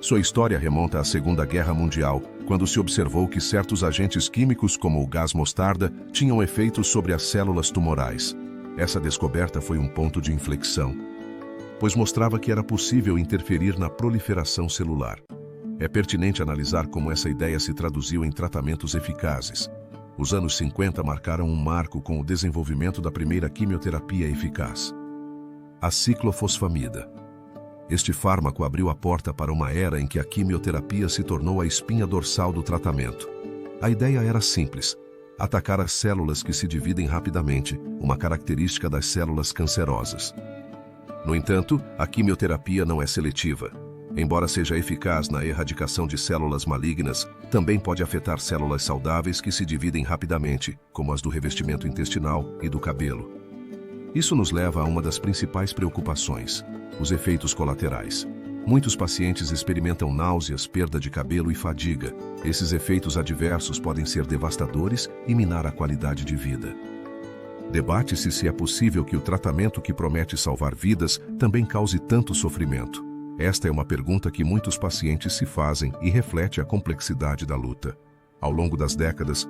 Sua história remonta à Segunda Guerra Mundial, quando se observou que certos agentes químicos, como o gás mostarda, tinham efeitos sobre as células tumorais. Essa descoberta foi um ponto de inflexão, pois mostrava que era possível interferir na proliferação celular. É pertinente analisar como essa ideia se traduziu em tratamentos eficazes. Os anos 50 marcaram um marco com o desenvolvimento da primeira quimioterapia eficaz, a ciclofosfamida. Este fármaco abriu a porta para uma era em que a quimioterapia se tornou a espinha dorsal do tratamento. A ideia era simples: atacar as células que se dividem rapidamente, uma característica das células cancerosas. No entanto, a quimioterapia não é seletiva. Embora seja eficaz na erradicação de células malignas, também pode afetar células saudáveis que se dividem rapidamente, como as do revestimento intestinal e do cabelo. Isso nos leva a uma das principais preocupações: os efeitos colaterais. Muitos pacientes experimentam náuseas, perda de cabelo e fadiga. Esses efeitos adversos podem ser devastadores e minar a qualidade de vida. Debate-se se é possível que o tratamento que promete salvar vidas também cause tanto sofrimento. Esta é uma pergunta que muitos pacientes se fazem e reflete a complexidade da luta. Ao longo das décadas,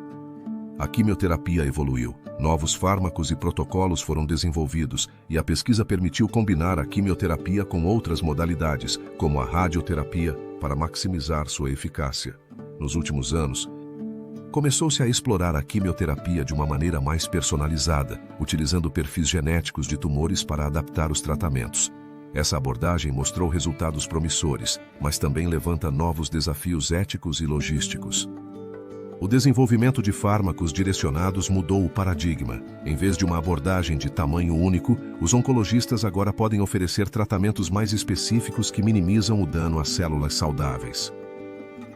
a quimioterapia evoluiu. Novos fármacos e protocolos foram desenvolvidos e a pesquisa permitiu combinar a quimioterapia com outras modalidades, como a radioterapia, para maximizar sua eficácia. Nos últimos anos, começou-se a explorar a quimioterapia de uma maneira mais personalizada, utilizando perfis genéticos de tumores para adaptar os tratamentos. Essa abordagem mostrou resultados promissores, mas também levanta novos desafios éticos e logísticos. O desenvolvimento de fármacos direcionados mudou o paradigma. Em vez de uma abordagem de tamanho único, os oncologistas agora podem oferecer tratamentos mais específicos que minimizam o dano às células saudáveis.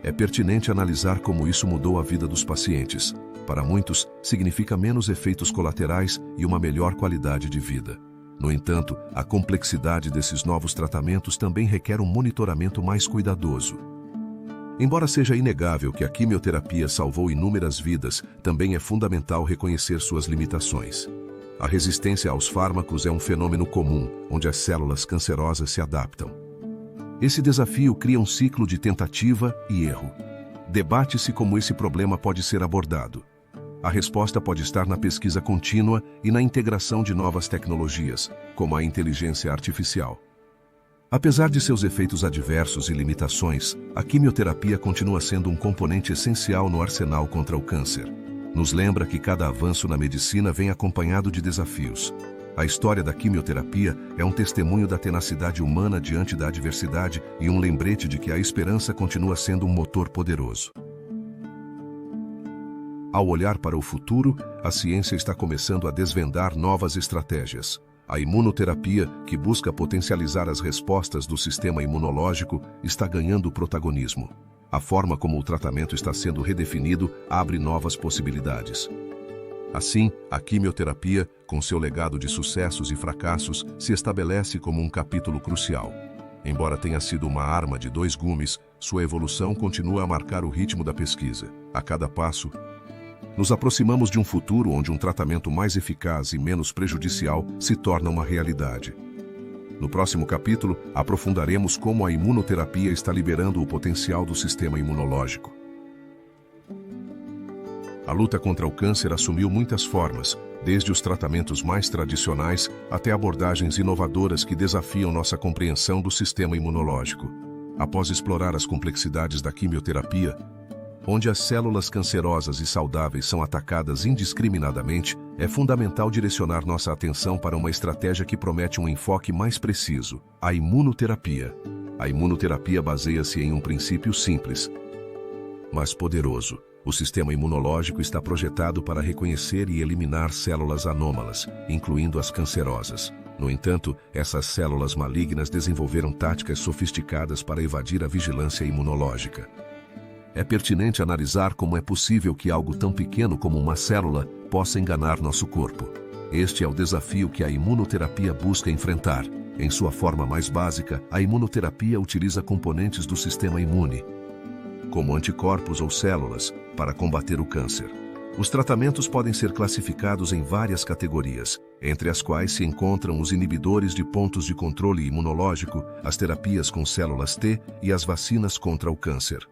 É pertinente analisar como isso mudou a vida dos pacientes. Para muitos, significa menos efeitos colaterais e uma melhor qualidade de vida. No entanto, a complexidade desses novos tratamentos também requer um monitoramento mais cuidadoso. Embora seja inegável que a quimioterapia salvou inúmeras vidas, também é fundamental reconhecer suas limitações. A resistência aos fármacos é um fenômeno comum, onde as células cancerosas se adaptam. Esse desafio cria um ciclo de tentativa e erro. Debate-se como esse problema pode ser abordado. A resposta pode estar na pesquisa contínua e na integração de novas tecnologias, como a inteligência artificial. Apesar de seus efeitos adversos e limitações, a quimioterapia continua sendo um componente essencial no arsenal contra o câncer. Nos lembra que cada avanço na medicina vem acompanhado de desafios. A história da quimioterapia é um testemunho da tenacidade humana diante da adversidade e um lembrete de que a esperança continua sendo um motor poderoso. Ao olhar para o futuro, a ciência está começando a desvendar novas estratégias. A imunoterapia, que busca potencializar as respostas do sistema imunológico, está ganhando protagonismo. A forma como o tratamento está sendo redefinido abre novas possibilidades. Assim, a quimioterapia, com seu legado de sucessos e fracassos, se estabelece como um capítulo crucial. Embora tenha sido uma arma de dois gumes, sua evolução continua a marcar o ritmo da pesquisa. A cada passo, nos aproximamos de um futuro onde um tratamento mais eficaz e menos prejudicial se torna uma realidade. No próximo capítulo, aprofundaremos como a imunoterapia está liberando o potencial do sistema imunológico. A luta contra o câncer assumiu muitas formas, desde os tratamentos mais tradicionais até abordagens inovadoras que desafiam nossa compreensão do sistema imunológico. Após explorar as complexidades da quimioterapia, onde as células cancerosas e saudáveis são atacadas indiscriminadamente, é fundamental direcionar nossa atenção para uma estratégia que promete um enfoque mais preciso: a imunoterapia. A imunoterapia baseia-se em um princípio simples, mas poderoso. O sistema imunológico está projetado para reconhecer e eliminar células anômalas, incluindo as cancerosas. No entanto, essas células malignas desenvolveram táticas sofisticadas para evadir a vigilância imunológica. É pertinente analisar como é possível que algo tão pequeno como uma célula possa enganar nosso corpo. Este é o desafio que a imunoterapia busca enfrentar. Em sua forma mais básica, a imunoterapia utiliza componentes do sistema imune, como anticorpos ou células, para combater o câncer. Os tratamentos podem ser classificados em várias categorias, entre as quais se encontram os inibidores de pontos de controle imunológico, as terapias com células T e as vacinas contra o câncer.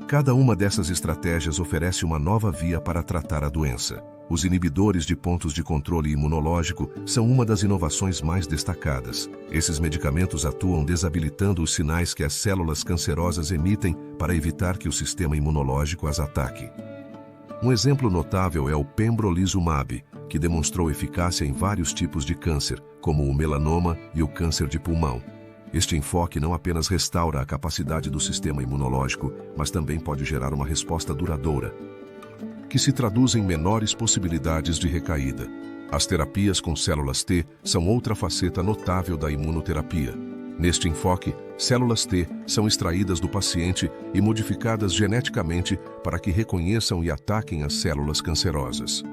Cada uma dessas estratégias oferece uma nova via para tratar a doença. Os inibidores de pontos de controle imunológico são uma das inovações mais destacadas. Esses medicamentos atuam desabilitando os sinais que as células cancerosas emitem para evitar que o sistema imunológico as ataque. Um exemplo notável é o pembrolizumab, que demonstrou eficácia em vários tipos de câncer, como o melanoma e o câncer de pulmão. Este enfoque não apenas restaura a capacidade do sistema imunológico, mas também pode gerar uma resposta duradoura, que se traduz em menores possibilidades de recaída. As terapias com células T são outra faceta notável da imunoterapia. Neste enfoque, células T são extraídas do paciente e modificadas geneticamente para que reconheçam e ataquem as células cancerosas.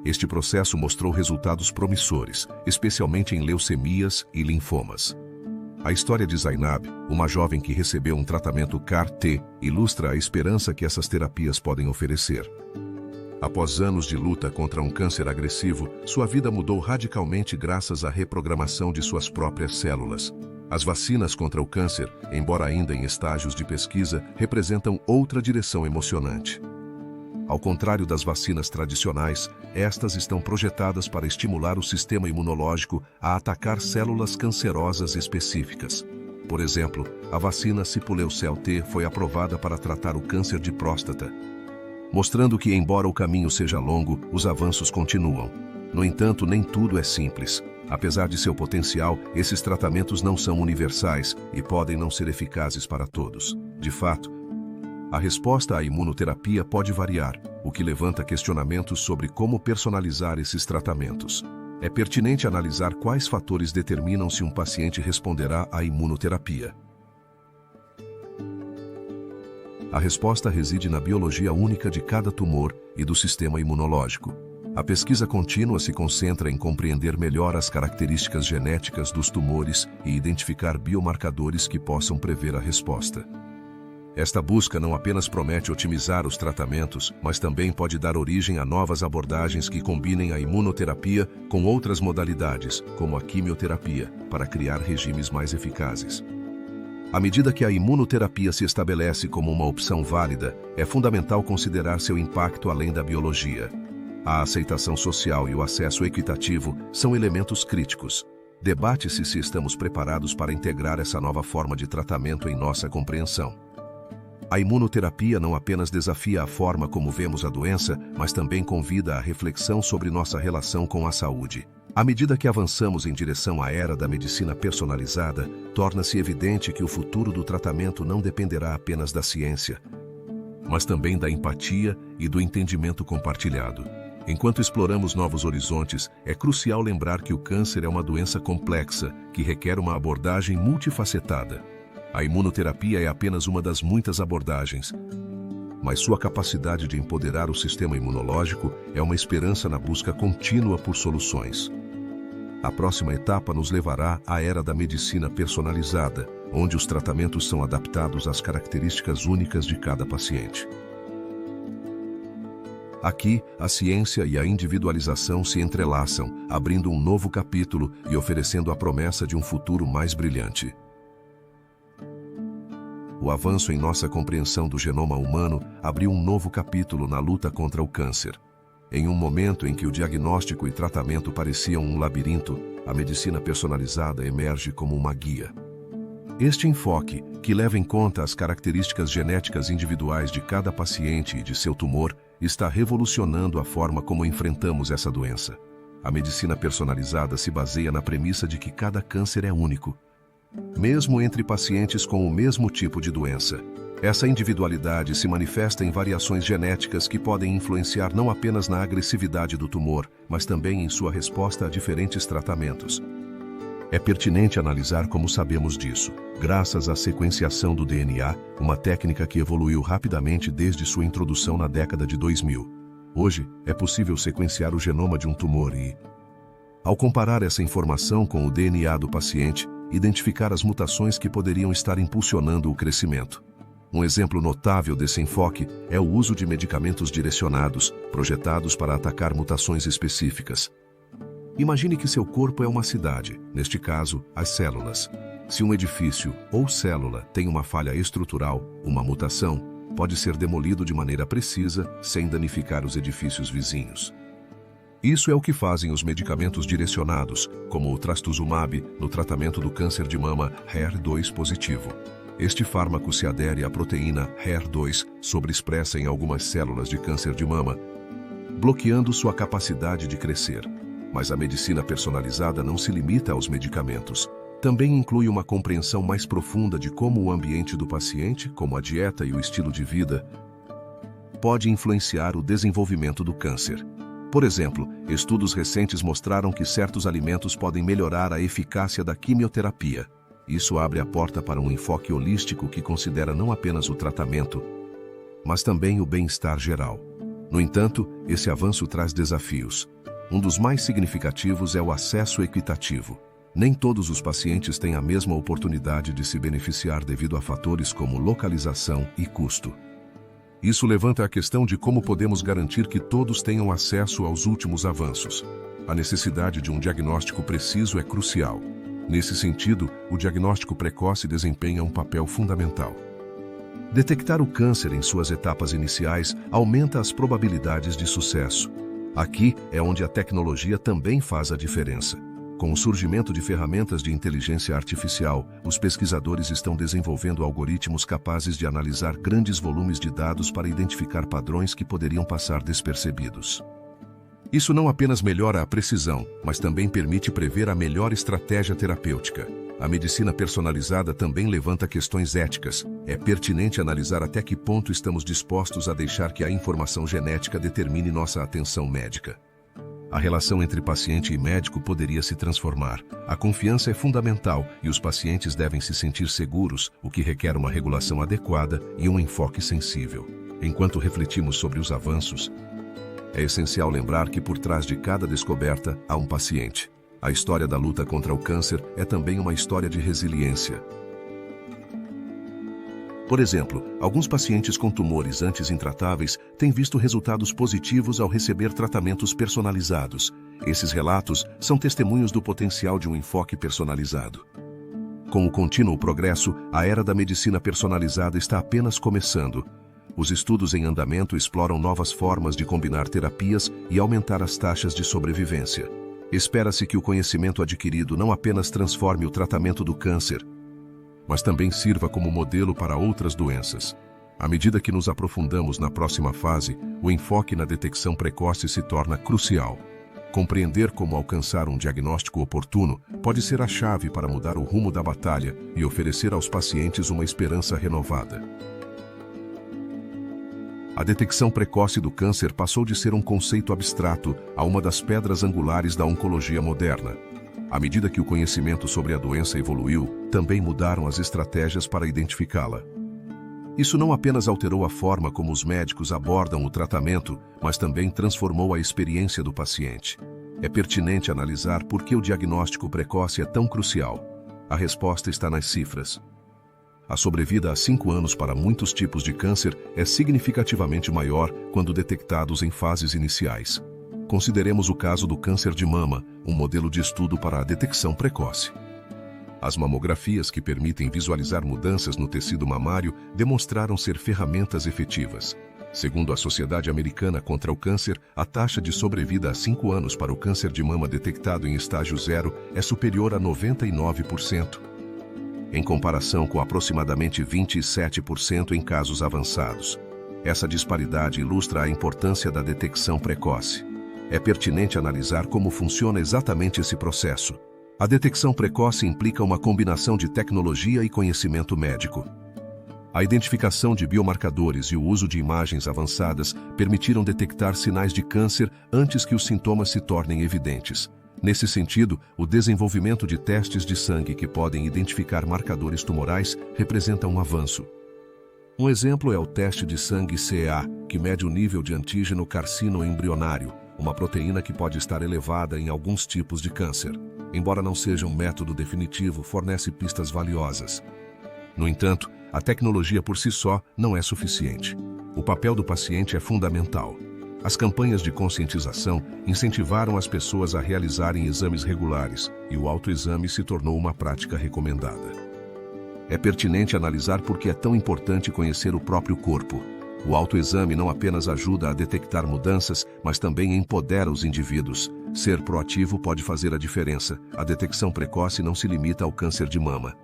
Este processo mostrou resultados promissores, especialmente em leucemias e linfomas. A história de Zainab, uma jovem que recebeu um tratamento CAR-T, ilustra a esperança que essas terapias podem oferecer. Após anos de luta contra um câncer agressivo, sua vida mudou radicalmente graças à reprogramação de suas próprias células. As vacinas contra o câncer, embora ainda em estágios de pesquisa, representam outra direção emocionante. Ao contrário das vacinas tradicionais, estas estão projetadas para estimular o sistema imunológico a atacar células cancerosas específicas. Por exemplo, a vacina Sipuleucel-T foi aprovada para tratar o câncer de próstata, mostrando que, embora o caminho seja longo, os avanços continuam. No entanto, nem tudo é simples. Apesar de seu potencial, esses tratamentos não são universais e podem não ser eficazes para todos. De fato, A resposta à imunoterapia pode variar, o que levanta questionamentos sobre como personalizar esses tratamentos. É pertinente analisar quais fatores determinam se um paciente responderá à imunoterapia. A resposta reside na biologia única de cada tumor e do sistema imunológico. A pesquisa contínua se concentra em compreender melhor as características genéticas dos tumores e identificar biomarcadores que possam prever a resposta. Esta busca não apenas promete otimizar os tratamentos, mas também pode dar origem a novas abordagens que combinem a imunoterapia com outras modalidades, como a quimioterapia, para criar regimes mais eficazes. À medida que a imunoterapia se estabelece como uma opção válida, é fundamental considerar seu impacto além da biologia. A aceitação social e o acesso equitativo são elementos críticos. Debate-se se estamos preparados para integrar essa nova forma de tratamento em nossa compreensão. A imunoterapia não apenas desafia a forma como vemos a doença, mas também convida à reflexão sobre nossa relação com a saúde. À medida que avançamos em direção à era da medicina personalizada, torna-se evidente que o futuro do tratamento não dependerá apenas da ciência, mas também da empatia e do entendimento compartilhado. Enquanto exploramos novos horizontes, é crucial lembrar que o câncer é uma doença complexa, que requer uma abordagem multifacetada. A imunoterapia é apenas uma das muitas abordagens, mas sua capacidade de empoderar o sistema imunológico é uma esperança na busca contínua por soluções. A próxima etapa nos levará à era da medicina personalizada, onde os tratamentos são adaptados às características únicas de cada paciente. Aqui, a ciência e a individualização se entrelaçam, abrindo um novo capítulo e oferecendo a promessa de um futuro mais brilhante. O avanço em nossa compreensão do genoma humano abriu um novo capítulo na luta contra o câncer. Em um momento em que o diagnóstico e tratamento pareciam um labirinto, a medicina personalizada emerge como uma guia. Este enfoque, que leva em conta as características genéticas individuais de cada paciente e de seu tumor, está revolucionando a forma como enfrentamos essa doença. A medicina personalizada se baseia na premissa de que cada câncer é único, mesmo entre pacientes com o mesmo tipo de doença. Essa individualidade se manifesta em variações genéticas que podem influenciar não apenas na agressividade do tumor, mas também em sua resposta a diferentes tratamentos. É pertinente analisar como sabemos disso, graças à sequenciação do DNA, uma técnica que evoluiu rapidamente desde sua introdução na década de 2000. Hoje, é possível sequenciar o genoma de um tumor e, ao comparar essa informação com o DNA do paciente, identificar as mutações que poderiam estar impulsionando o crescimento. Um exemplo notável desse enfoque é o uso de medicamentos direcionados, projetados para atacar mutações específicas. Imagine que seu corpo é uma cidade, neste caso, as células. Se um edifício ou célula tem uma falha estrutural, uma mutação, pode ser demolido de maneira precisa, sem danificar os edifícios vizinhos. Isso é o que fazem os medicamentos direcionados, como o trastuzumab, no tratamento do câncer de mama HER2 positivo. Este fármaco se adere à proteína HER2, sobreexpressa em algumas células de câncer de mama, bloqueando sua capacidade de crescer. Mas a medicina personalizada não se limita aos medicamentos. Também inclui uma compreensão mais profunda de como o ambiente do paciente, como a dieta e o estilo de vida, pode influenciar o desenvolvimento do câncer. Por exemplo, estudos recentes mostraram que certos alimentos podem melhorar a eficácia da quimioterapia. Isso abre a porta para um enfoque holístico que considera não apenas o tratamento, mas também o bem-estar geral. No entanto, esse avanço traz desafios. Um dos mais significativos é o acesso equitativo. Nem todos os pacientes têm a mesma oportunidade de se beneficiar devido a fatores como localização e custo. Isso levanta a questão de como podemos garantir que todos tenham acesso aos últimos avanços. A necessidade de um diagnóstico preciso é crucial. Nesse sentido, o diagnóstico precoce desempenha um papel fundamental. Detectar o câncer em suas etapas iniciais aumenta as probabilidades de sucesso. Aqui é onde a tecnologia também faz a diferença. Com o surgimento de ferramentas de inteligência artificial, os pesquisadores estão desenvolvendo algoritmos capazes de analisar grandes volumes de dados para identificar padrões que poderiam passar despercebidos. Isso não apenas melhora a precisão, mas também permite prever a melhor estratégia terapêutica. A medicina personalizada também levanta questões éticas. É pertinente analisar até que ponto estamos dispostos a deixar que a informação genética determine nossa atenção médica. A relação entre paciente e médico poderia se transformar. A confiança é fundamental e os pacientes devem se sentir seguros, o que requer uma regulação adequada e um enfoque sensível. Enquanto refletimos sobre os avanços, é essencial lembrar que por trás de cada descoberta há um paciente. A história da luta contra o câncer é também uma história de resiliência. Por exemplo, alguns pacientes com tumores antes intratáveis têm visto resultados positivos ao receber tratamentos personalizados. Esses relatos são testemunhos do potencial de um enfoque personalizado. Com o contínuo progresso, a era da medicina personalizada está apenas começando. Os estudos em andamento exploram novas formas de combinar terapias e aumentar as taxas de sobrevivência. Espera-se que o conhecimento adquirido não apenas transforme o tratamento do câncer, mas também sirva como modelo para outras doenças. À medida que nos aprofundamos na próxima fase, o enfoque na detecção precoce se torna crucial. Compreender como alcançar um diagnóstico oportuno pode ser a chave para mudar o rumo da batalha e oferecer aos pacientes uma esperança renovada. A detecção precoce do câncer passou de ser um conceito abstrato a uma das pedras angulares da oncologia moderna. À medida que o conhecimento sobre a doença evoluiu, também mudaram as estratégias para identificá-la. Isso não apenas alterou a forma como os médicos abordam o tratamento, mas também transformou a experiência do paciente. É pertinente analisar por que o diagnóstico precoce é tão crucial. A resposta está nas cifras. A sobrevida a 5 anos para muitos tipos de câncer é significativamente maior quando detectados em fases iniciais. Consideremos o caso do câncer de mama, um modelo de estudo para a detecção precoce. As mamografias que permitem visualizar mudanças no tecido mamário demonstraram ser ferramentas efetivas. Segundo a Sociedade Americana contra o Câncer, a taxa de sobrevida a 5 anos para o câncer de mama detectado em estágio 0 é superior a 99%, em comparação com aproximadamente 27% em casos avançados. Essa disparidade ilustra a importância da detecção precoce. É pertinente analisar como funciona exatamente esse processo. A detecção precoce implica uma combinação de tecnologia e conhecimento médico. A identificação de biomarcadores e o uso de imagens avançadas permitiram detectar sinais de câncer antes que os sintomas se tornem evidentes. Nesse sentido, o desenvolvimento de testes de sangue que podem identificar marcadores tumorais representa um avanço. Um exemplo é o teste de sangue CEA, que mede o nível de antígeno carcinoembrionário, uma proteína que pode estar elevada em alguns tipos de câncer. Embora não seja um método definitivo, fornece pistas valiosas. No entanto, a tecnologia por si só não é suficiente. O papel do paciente é fundamental. As campanhas de conscientização incentivaram as pessoas a realizarem exames regulares e o autoexame se tornou uma prática recomendada. É pertinente analisar por que é tão importante conhecer o próprio corpo. O autoexame não apenas ajuda a detectar mudanças, mas também empodera os indivíduos. Ser proativo pode fazer a diferença. A detecção precoce não se limita ao câncer de mama.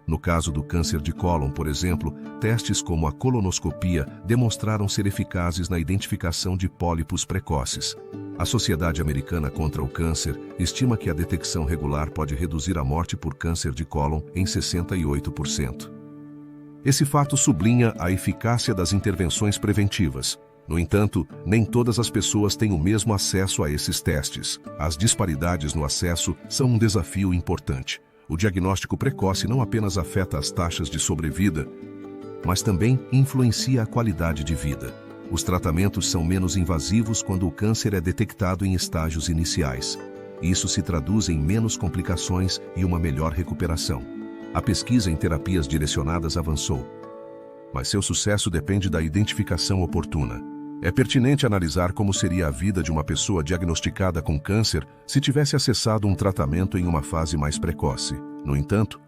No caso do câncer de cólon, por exemplo, testes como a colonoscopia demonstraram ser eficazes na identificação de pólipos precoces. A Sociedade Americana contra o Câncer estima que a detecção regular pode reduzir a morte por câncer de cólon em 68%. Esse fato sublinha a eficácia das intervenções preventivas. No entanto, nem todas as pessoas têm o mesmo acesso a esses testes. As disparidades no acesso são um desafio importante. O diagnóstico precoce não apenas afeta as taxas de sobrevida, mas também influencia a qualidade de vida. Os tratamentos são menos invasivos quando o câncer é detectado em estágios iniciais. Isso se traduz em menos complicações e uma melhor recuperação. A pesquisa em terapias direcionadas avançou, mas seu sucesso depende da identificação oportuna. É pertinente analisar como seria a vida de uma pessoa diagnosticada com câncer se tivesse acessado um tratamento em uma fase mais precoce. No entanto,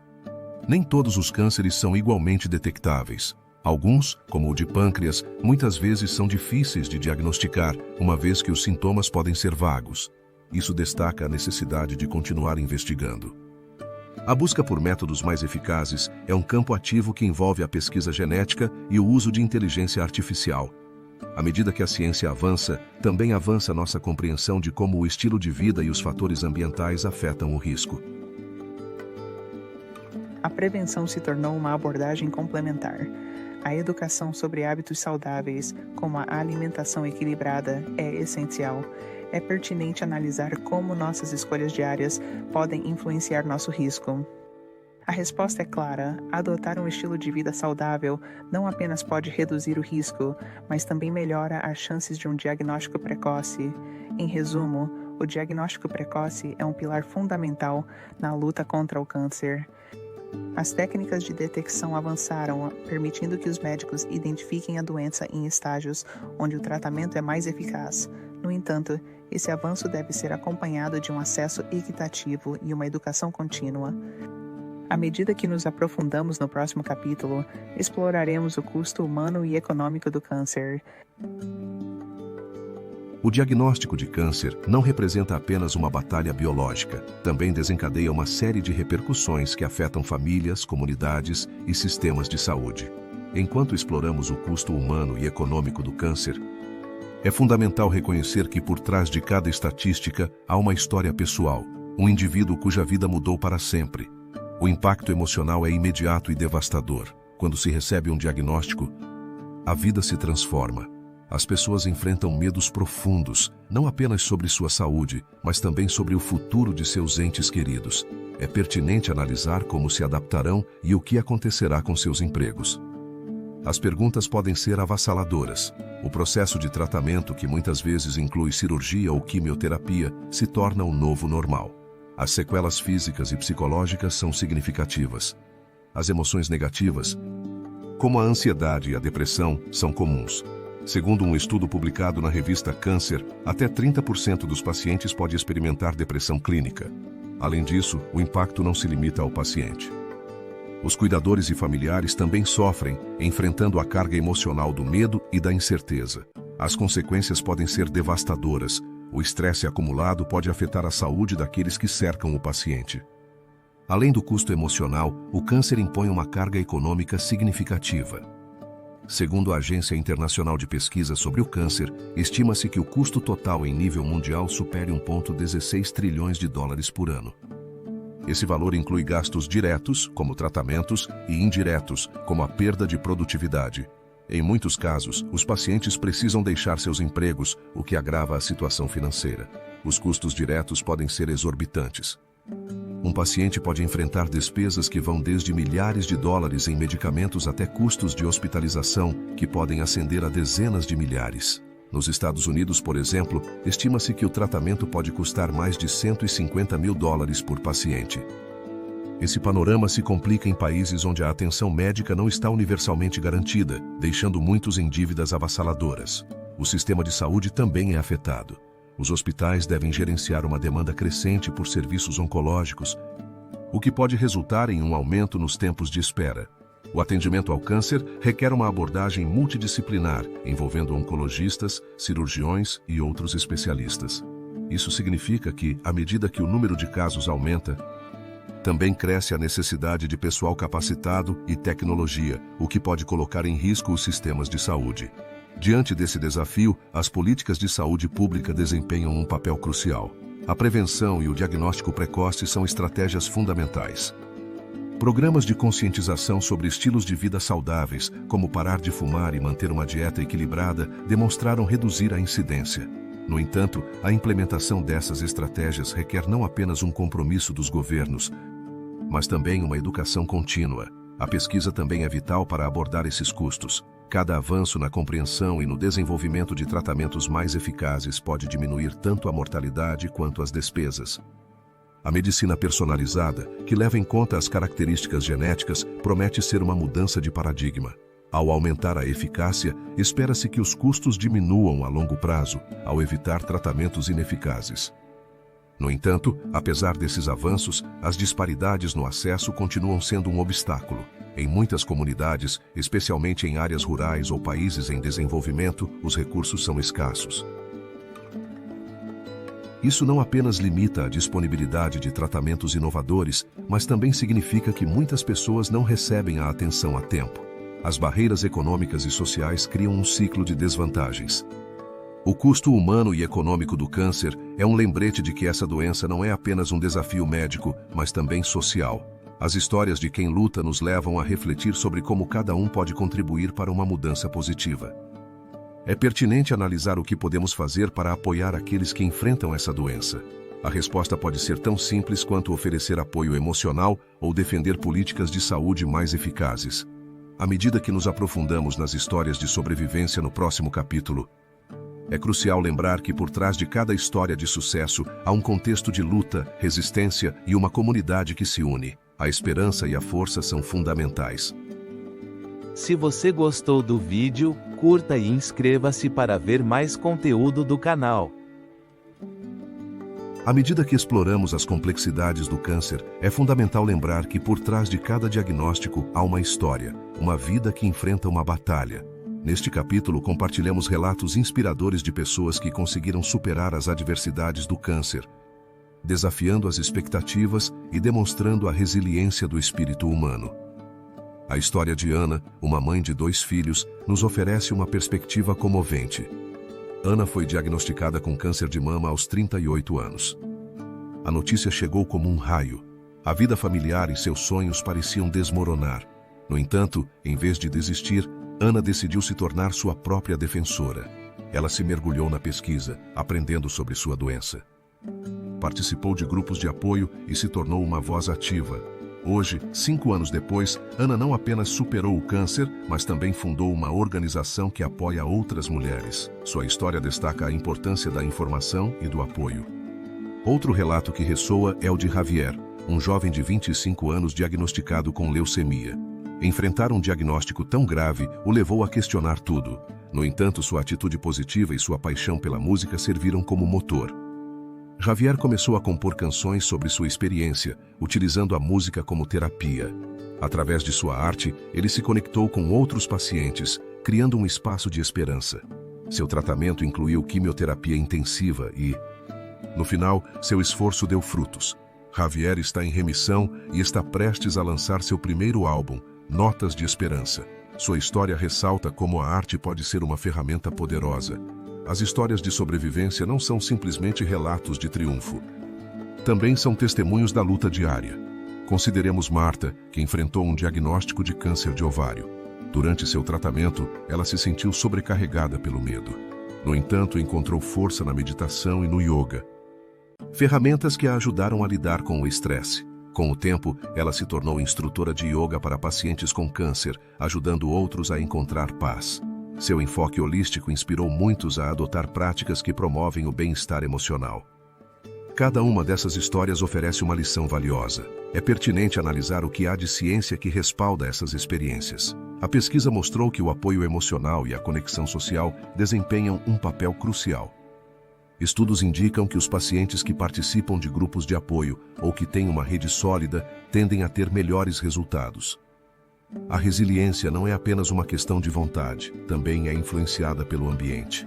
nem todos os cânceres são igualmente detectáveis. Alguns, como o de pâncreas, muitas vezes são difíceis de diagnosticar, uma vez que os sintomas podem ser vagos. Isso destaca a necessidade de continuar investigando. A busca por métodos mais eficazes é um campo ativo que envolve a pesquisa genética e o uso de inteligência artificial. À medida que a ciência avança, também avança nossa compreensão de como o estilo de vida e os fatores ambientais afetam o risco. A prevenção se tornou uma abordagem complementar. A educação sobre hábitos saudáveis, como a alimentação equilibrada, é essencial. É pertinente analisar como nossas escolhas diárias podem influenciar nosso risco. A resposta é clara: adotar um estilo de vida saudável não apenas pode reduzir o risco, mas também melhora as chances de um diagnóstico precoce. Em resumo, o diagnóstico precoce é um pilar fundamental na luta contra o câncer. As técnicas de detecção avançaram, permitindo que os médicos identifiquem a doença em estágios onde o tratamento é mais eficaz. No entanto, esse avanço deve ser acompanhado de um acesso equitativo e uma educação contínua. À medida que nos aprofundamos no próximo capítulo, exploraremos o custo humano e econômico do câncer. O diagnóstico de câncer não representa apenas uma batalha biológica, também desencadeia uma série de repercussões que afetam famílias, comunidades e sistemas de saúde. Enquanto exploramos o custo humano e econômico do câncer, é fundamental reconhecer que por trás de cada estatística há uma história pessoal, um indivíduo cuja vida mudou para sempre. O impacto emocional é imediato e devastador. Quando se recebe um diagnóstico, a vida se transforma. As pessoas enfrentam medos profundos, não apenas sobre sua saúde, mas também sobre o futuro de seus entes queridos. É pertinente analisar como se adaptarão e o que acontecerá com seus empregos. As perguntas podem ser avassaladoras. O processo de tratamento, que muitas vezes inclui cirurgia ou quimioterapia, se torna o novo normal. As sequelas físicas e psicológicas são significativas. As emoções negativas, como a ansiedade e a depressão, são comuns. Segundo um estudo publicado na revista Câncer, até 30% dos pacientes pode experimentar depressão clínica. Além disso, o impacto não se limita ao paciente. Os cuidadores e familiares também sofrem, enfrentando a carga emocional do medo e da incerteza. As consequências podem ser devastadoras. O estresse acumulado pode afetar a saúde daqueles que cercam o paciente. Além do custo emocional, o câncer impõe uma carga econômica significativa. Segundo a Agência Internacional de Pesquisa sobre o Câncer, estima-se que o custo total em nível mundial supere 1,16 trilhões de dólares por ano. Esse valor inclui gastos diretos, como tratamentos, e indiretos, como a perda de produtividade. Em muitos casos, os pacientes precisam deixar seus empregos, o que agrava a situação financeira. Os custos diretos podem ser exorbitantes. Um paciente pode enfrentar despesas que vão desde milhares de dólares em medicamentos até custos de hospitalização, que podem ascender a dezenas de milhares. Nos Estados Unidos, por exemplo, estima-se que o tratamento pode custar mais de $150 mil por paciente. Esse panorama se complica em países onde a atenção médica não está universalmente garantida, deixando muitos em dívidas avassaladoras. O sistema de saúde também é afetado. Os hospitais devem gerenciar uma demanda crescente por serviços oncológicos, o que pode resultar em um aumento nos tempos de espera. O atendimento ao câncer requer uma abordagem multidisciplinar, envolvendo oncologistas, cirurgiões e outros especialistas. Isso significa que, à medida que o número de casos aumenta, também cresce a necessidade de pessoal capacitado e tecnologia, o que pode colocar em risco os sistemas de saúde. Diante desse desafio, as políticas de saúde pública desempenham um papel crucial. A prevenção e o diagnóstico precoce são estratégias fundamentais. Programas de conscientização sobre estilos de vida saudáveis, como parar de fumar e manter uma dieta equilibrada, demonstraram reduzir a incidência. No entanto, a implementação dessas estratégias requer não apenas um compromisso dos governos, mas também uma educação contínua. A pesquisa também é vital para abordar esses custos. Cada avanço na compreensão e no desenvolvimento de tratamentos mais eficazes pode diminuir tanto a mortalidade quanto as despesas. A medicina personalizada, que leva em conta as características genéticas, promete ser uma mudança de paradigma. Ao aumentar a eficácia, espera-se que os custos diminuam a longo prazo, ao evitar tratamentos ineficazes. No entanto, apesar desses avanços, as disparidades no acesso continuam sendo um obstáculo. Em muitas comunidades, especialmente em áreas rurais ou países em desenvolvimento, os recursos são escassos. Isso não apenas limita a disponibilidade de tratamentos inovadores, mas também significa que muitas pessoas não recebem a atenção a tempo. As barreiras econômicas e sociais criam um ciclo de desvantagens. O custo humano e econômico do câncer é um lembrete de que essa doença não é apenas um desafio médico, mas também social. As histórias de quem luta nos levam a refletir sobre como cada um pode contribuir para uma mudança positiva. É pertinente analisar o que podemos fazer para apoiar aqueles que enfrentam essa doença. A resposta pode ser tão simples quanto oferecer apoio emocional ou defender políticas de saúde mais eficazes. À medida que nos aprofundamos nas histórias de sobrevivência no próximo capítulo, é crucial lembrar que por trás de cada história de sucesso há um contexto de luta, resistência e uma comunidade que se une. A esperança e a força são fundamentais. Se você gostou do vídeo, curta e inscreva-se para ver mais conteúdo do canal. À medida que exploramos as complexidades do câncer, é fundamental lembrar que por trás de cada diagnóstico há uma história, uma vida que enfrenta uma batalha. Neste capítulo, compartilhamos relatos inspiradores de pessoas que conseguiram superar as adversidades do câncer, desafiando as expectativas e demonstrando a resiliência do espírito humano. A história de Ana, uma mãe de 2 filhos, nos oferece uma perspectiva comovente. Ana foi diagnosticada com câncer de mama aos 38 anos. A notícia chegou como um raio. A vida familiar e seus sonhos pareciam desmoronar. No entanto, em vez de desistir, Ana decidiu se tornar sua própria defensora. Ela se mergulhou na pesquisa, aprendendo sobre sua doença. Participou de grupos de apoio e se tornou uma voz ativa. Hoje, 5 anos depois, Ana não apenas superou o câncer, mas também fundou uma organização que apoia outras mulheres. Sua história destaca a importância da informação e do apoio. Outro relato que ressoa é o de Javier, um jovem de 25 anos diagnosticado com leucemia. Enfrentar um diagnóstico tão grave o levou a questionar tudo. No entanto, sua atitude positiva e sua paixão pela música serviram como motor. Javier começou a compor canções sobre sua experiência, utilizando a música como terapia. Através de sua arte, ele se conectou com outros pacientes, criando um espaço de esperança. Seu tratamento incluiu quimioterapia intensiva e, no final, seu esforço deu frutos. Javier está em remissão e está prestes a lançar seu primeiro álbum, Notas de Esperança. Sua história ressalta como a arte pode ser uma ferramenta poderosa. As histórias de sobrevivência não são simplesmente relatos de triunfo. Também são testemunhos da luta diária. Consideremos Marta, que enfrentou um diagnóstico de câncer de ovário. Durante seu tratamento, ela se sentiu sobrecarregada pelo medo. No entanto, encontrou força na meditação e no yoga, ferramentas que a ajudaram a lidar com o estresse. Com o tempo, ela se tornou instrutora de yoga para pacientes com câncer, ajudando outros a encontrar paz. Seu enfoque holístico inspirou muitos a adotar práticas que promovem o bem-estar emocional. Cada uma dessas histórias oferece uma lição valiosa. É pertinente analisar o que há de ciência que respalda essas experiências. A pesquisa mostrou que o apoio emocional e a conexão social desempenham um papel crucial. Estudos indicam que os pacientes que participam de grupos de apoio ou que têm uma rede sólida tendem a ter melhores resultados. A resiliência não é apenas uma questão de vontade, também é influenciada pelo ambiente.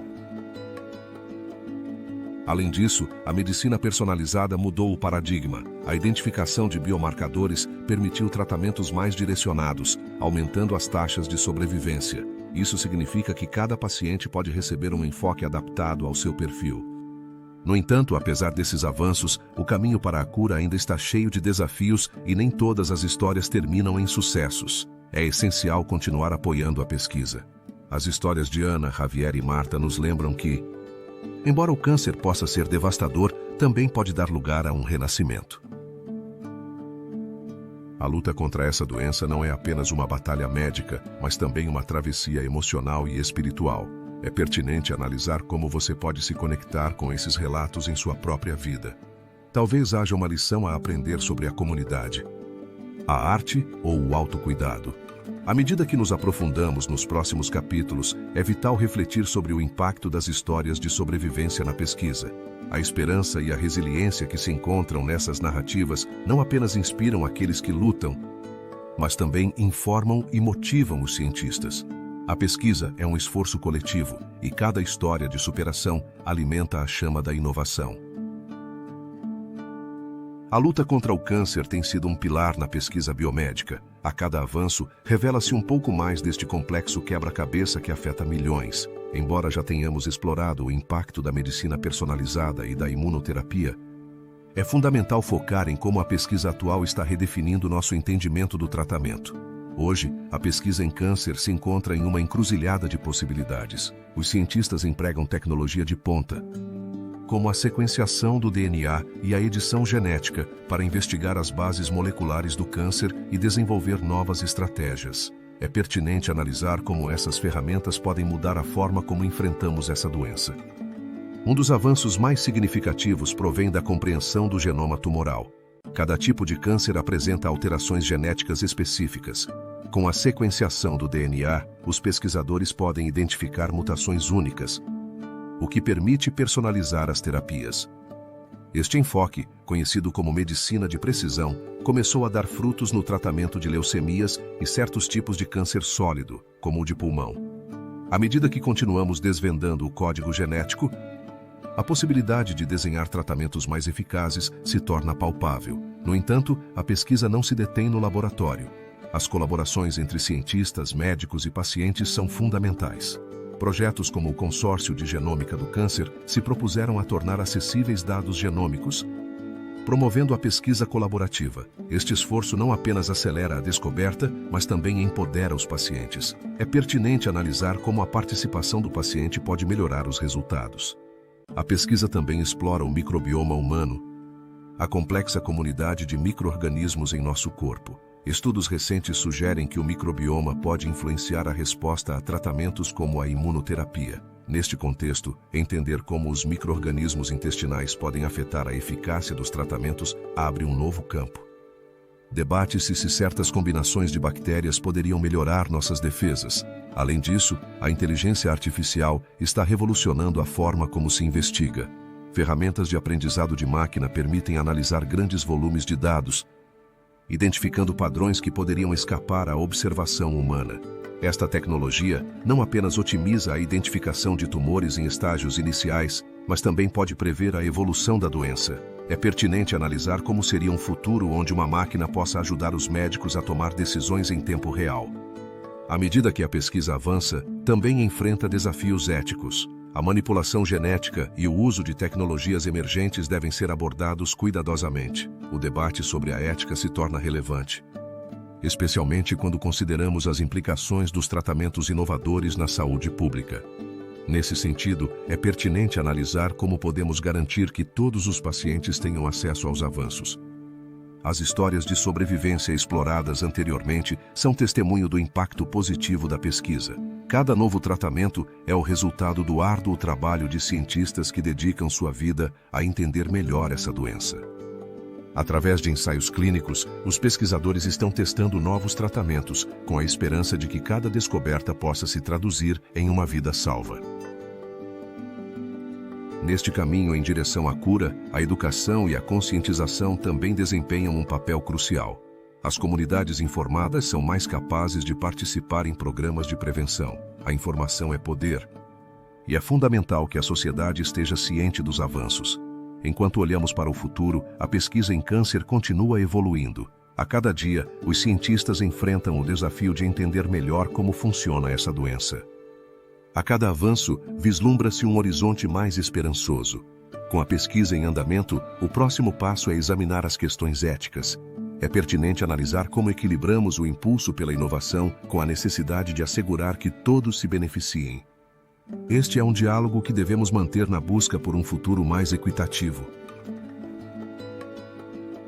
Além disso, a medicina personalizada mudou o paradigma. A identificação de biomarcadores permitiu tratamentos mais direcionados, aumentando as taxas de sobrevivência. Isso significa que cada paciente pode receber um enfoque adaptado ao seu perfil. No entanto, apesar desses avanços, o caminho para a cura ainda está cheio de desafios e nem todas as histórias terminam em sucessos. É essencial continuar apoiando a pesquisa. As histórias de Ana, Javier e Marta nos lembram que, embora o câncer possa ser devastador, também pode dar lugar a um renascimento. A luta contra essa doença não é apenas uma batalha médica, mas também uma travessia emocional e espiritual. É pertinente analisar como você pode se conectar com esses relatos em sua própria vida. Talvez haja uma lição a aprender sobre a comunidade, a arte ou o autocuidado. À medida que nos aprofundamos nos próximos capítulos, é vital refletir sobre o impacto das histórias de sobrevivência na pesquisa. A esperança e a resiliência que se encontram nessas narrativas não apenas inspiram aqueles que lutam, mas também informam e motivam os cientistas. A pesquisa é um esforço coletivo e cada história de superação alimenta a chama da inovação. A luta contra o câncer tem sido um pilar na pesquisa biomédica. A cada avanço, revela-se um pouco mais deste complexo quebra-cabeça que afeta milhões. Embora já tenhamos explorado o impacto da medicina personalizada e da imunoterapia, é fundamental focar em como a pesquisa atual está redefinindo nosso entendimento do tratamento. Hoje, a pesquisa em câncer se encontra em uma encruzilhada de possibilidades. Os cientistas empregam tecnologia de ponta, como a sequenciação do DNA e a edição genética, para investigar as bases moleculares do câncer e desenvolver novas estratégias. É pertinente analisar como essas ferramentas podem mudar a forma como enfrentamos essa doença. Um dos avanços mais significativos provém da compreensão do genoma tumoral. Cada tipo de câncer apresenta alterações genéticas específicas. Com a sequenciação do DNA, os pesquisadores podem identificar mutações únicas, o que permite personalizar as terapias. Este enfoque, conhecido como medicina de precisão, começou a dar frutos no tratamento de leucemias e certos tipos de câncer sólido, como o de pulmão. À medida que continuamos desvendando o código genético, a possibilidade de desenhar tratamentos mais eficazes se torna palpável. No entanto, a pesquisa não se detém no laboratório. As colaborações entre cientistas, médicos e pacientes são fundamentais. Projetos como o Consórcio de Genômica do Câncer se propuseram a tornar acessíveis dados genômicos, promovendo a pesquisa colaborativa. Este esforço não apenas acelera a descoberta, mas também empodera os pacientes. É pertinente analisar como a participação do paciente pode melhorar os resultados. A pesquisa também explora o microbioma humano, a complexa comunidade de micro-organismos em nosso corpo. Estudos recentes sugerem que o microbioma pode influenciar a resposta a tratamentos como a imunoterapia. Neste contexto, entender como os micro-organismos intestinais podem afetar a eficácia dos tratamentos abre um novo campo. Debate-se se certas combinações de bactérias poderiam melhorar nossas defesas. Além disso, a inteligência artificial está revolucionando a forma como se investiga. Ferramentas de aprendizado de máquina permitem analisar grandes volumes de dados, identificando padrões que poderiam escapar à observação humana. Esta tecnologia não apenas otimiza a identificação de tumores em estágios iniciais, mas também pode prever a evolução da doença. É pertinente analisar como seria um futuro onde uma máquina possa ajudar os médicos a tomar decisões em tempo real. À medida que a pesquisa avança, também enfrenta desafios éticos. A manipulação genética e o uso de tecnologias emergentes devem ser abordados cuidadosamente. O debate sobre a ética se torna relevante, especialmente quando consideramos as implicações dos tratamentos inovadores na saúde pública. Nesse sentido, é pertinente analisar como podemos garantir que todos os pacientes tenham acesso aos avanços. As histórias de sobrevivência exploradas anteriormente são testemunho do impacto positivo da pesquisa. Cada novo tratamento é o resultado do árduo trabalho de cientistas que dedicam sua vida a entender melhor essa doença. Através de ensaios clínicos, os pesquisadores estão testando novos tratamentos, com a esperança de que cada descoberta possa se traduzir em uma vida salva. Neste caminho em direção à cura, a educação e a conscientização também desempenham um papel crucial. As comunidades informadas são mais capazes de participar em programas de prevenção. A informação é poder, e é fundamental que a sociedade esteja ciente dos avanços. Enquanto olhamos para o futuro, a pesquisa em câncer continua evoluindo. A cada dia, os cientistas enfrentam o desafio de entender melhor como funciona essa doença. A cada avanço, vislumbra-se um horizonte mais esperançoso. Com a pesquisa em andamento, o próximo passo é examinar as questões éticas. É pertinente analisar como equilibramos o impulso pela inovação com a necessidade de assegurar que todos se beneficiem. Este é um diálogo que devemos manter na busca por um futuro mais equitativo.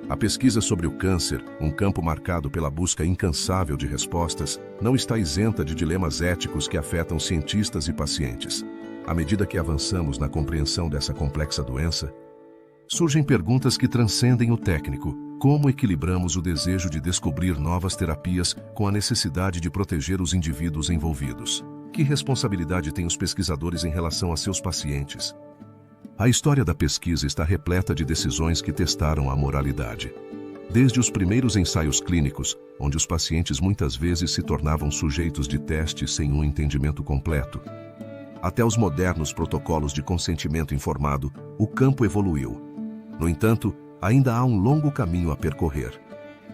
A pesquisa sobre o câncer, um campo marcado pela busca incansável de respostas, não está isenta de dilemas éticos que afetam cientistas e pacientes. À medida que avançamos na compreensão dessa complexa doença, surgem perguntas que transcendem o técnico. Como equilibramos o desejo de descobrir novas terapias com a necessidade de proteger os indivíduos envolvidos? Que responsabilidade têm os pesquisadores em relação a seus pacientes? A história da pesquisa está repleta de decisões que testaram a moralidade. Desde os primeiros ensaios clínicos, onde os pacientes muitas vezes se tornavam sujeitos de testes sem um entendimento completo, até os modernos protocolos de consentimento informado, o campo evoluiu. No entanto, ainda há um longo caminho a percorrer.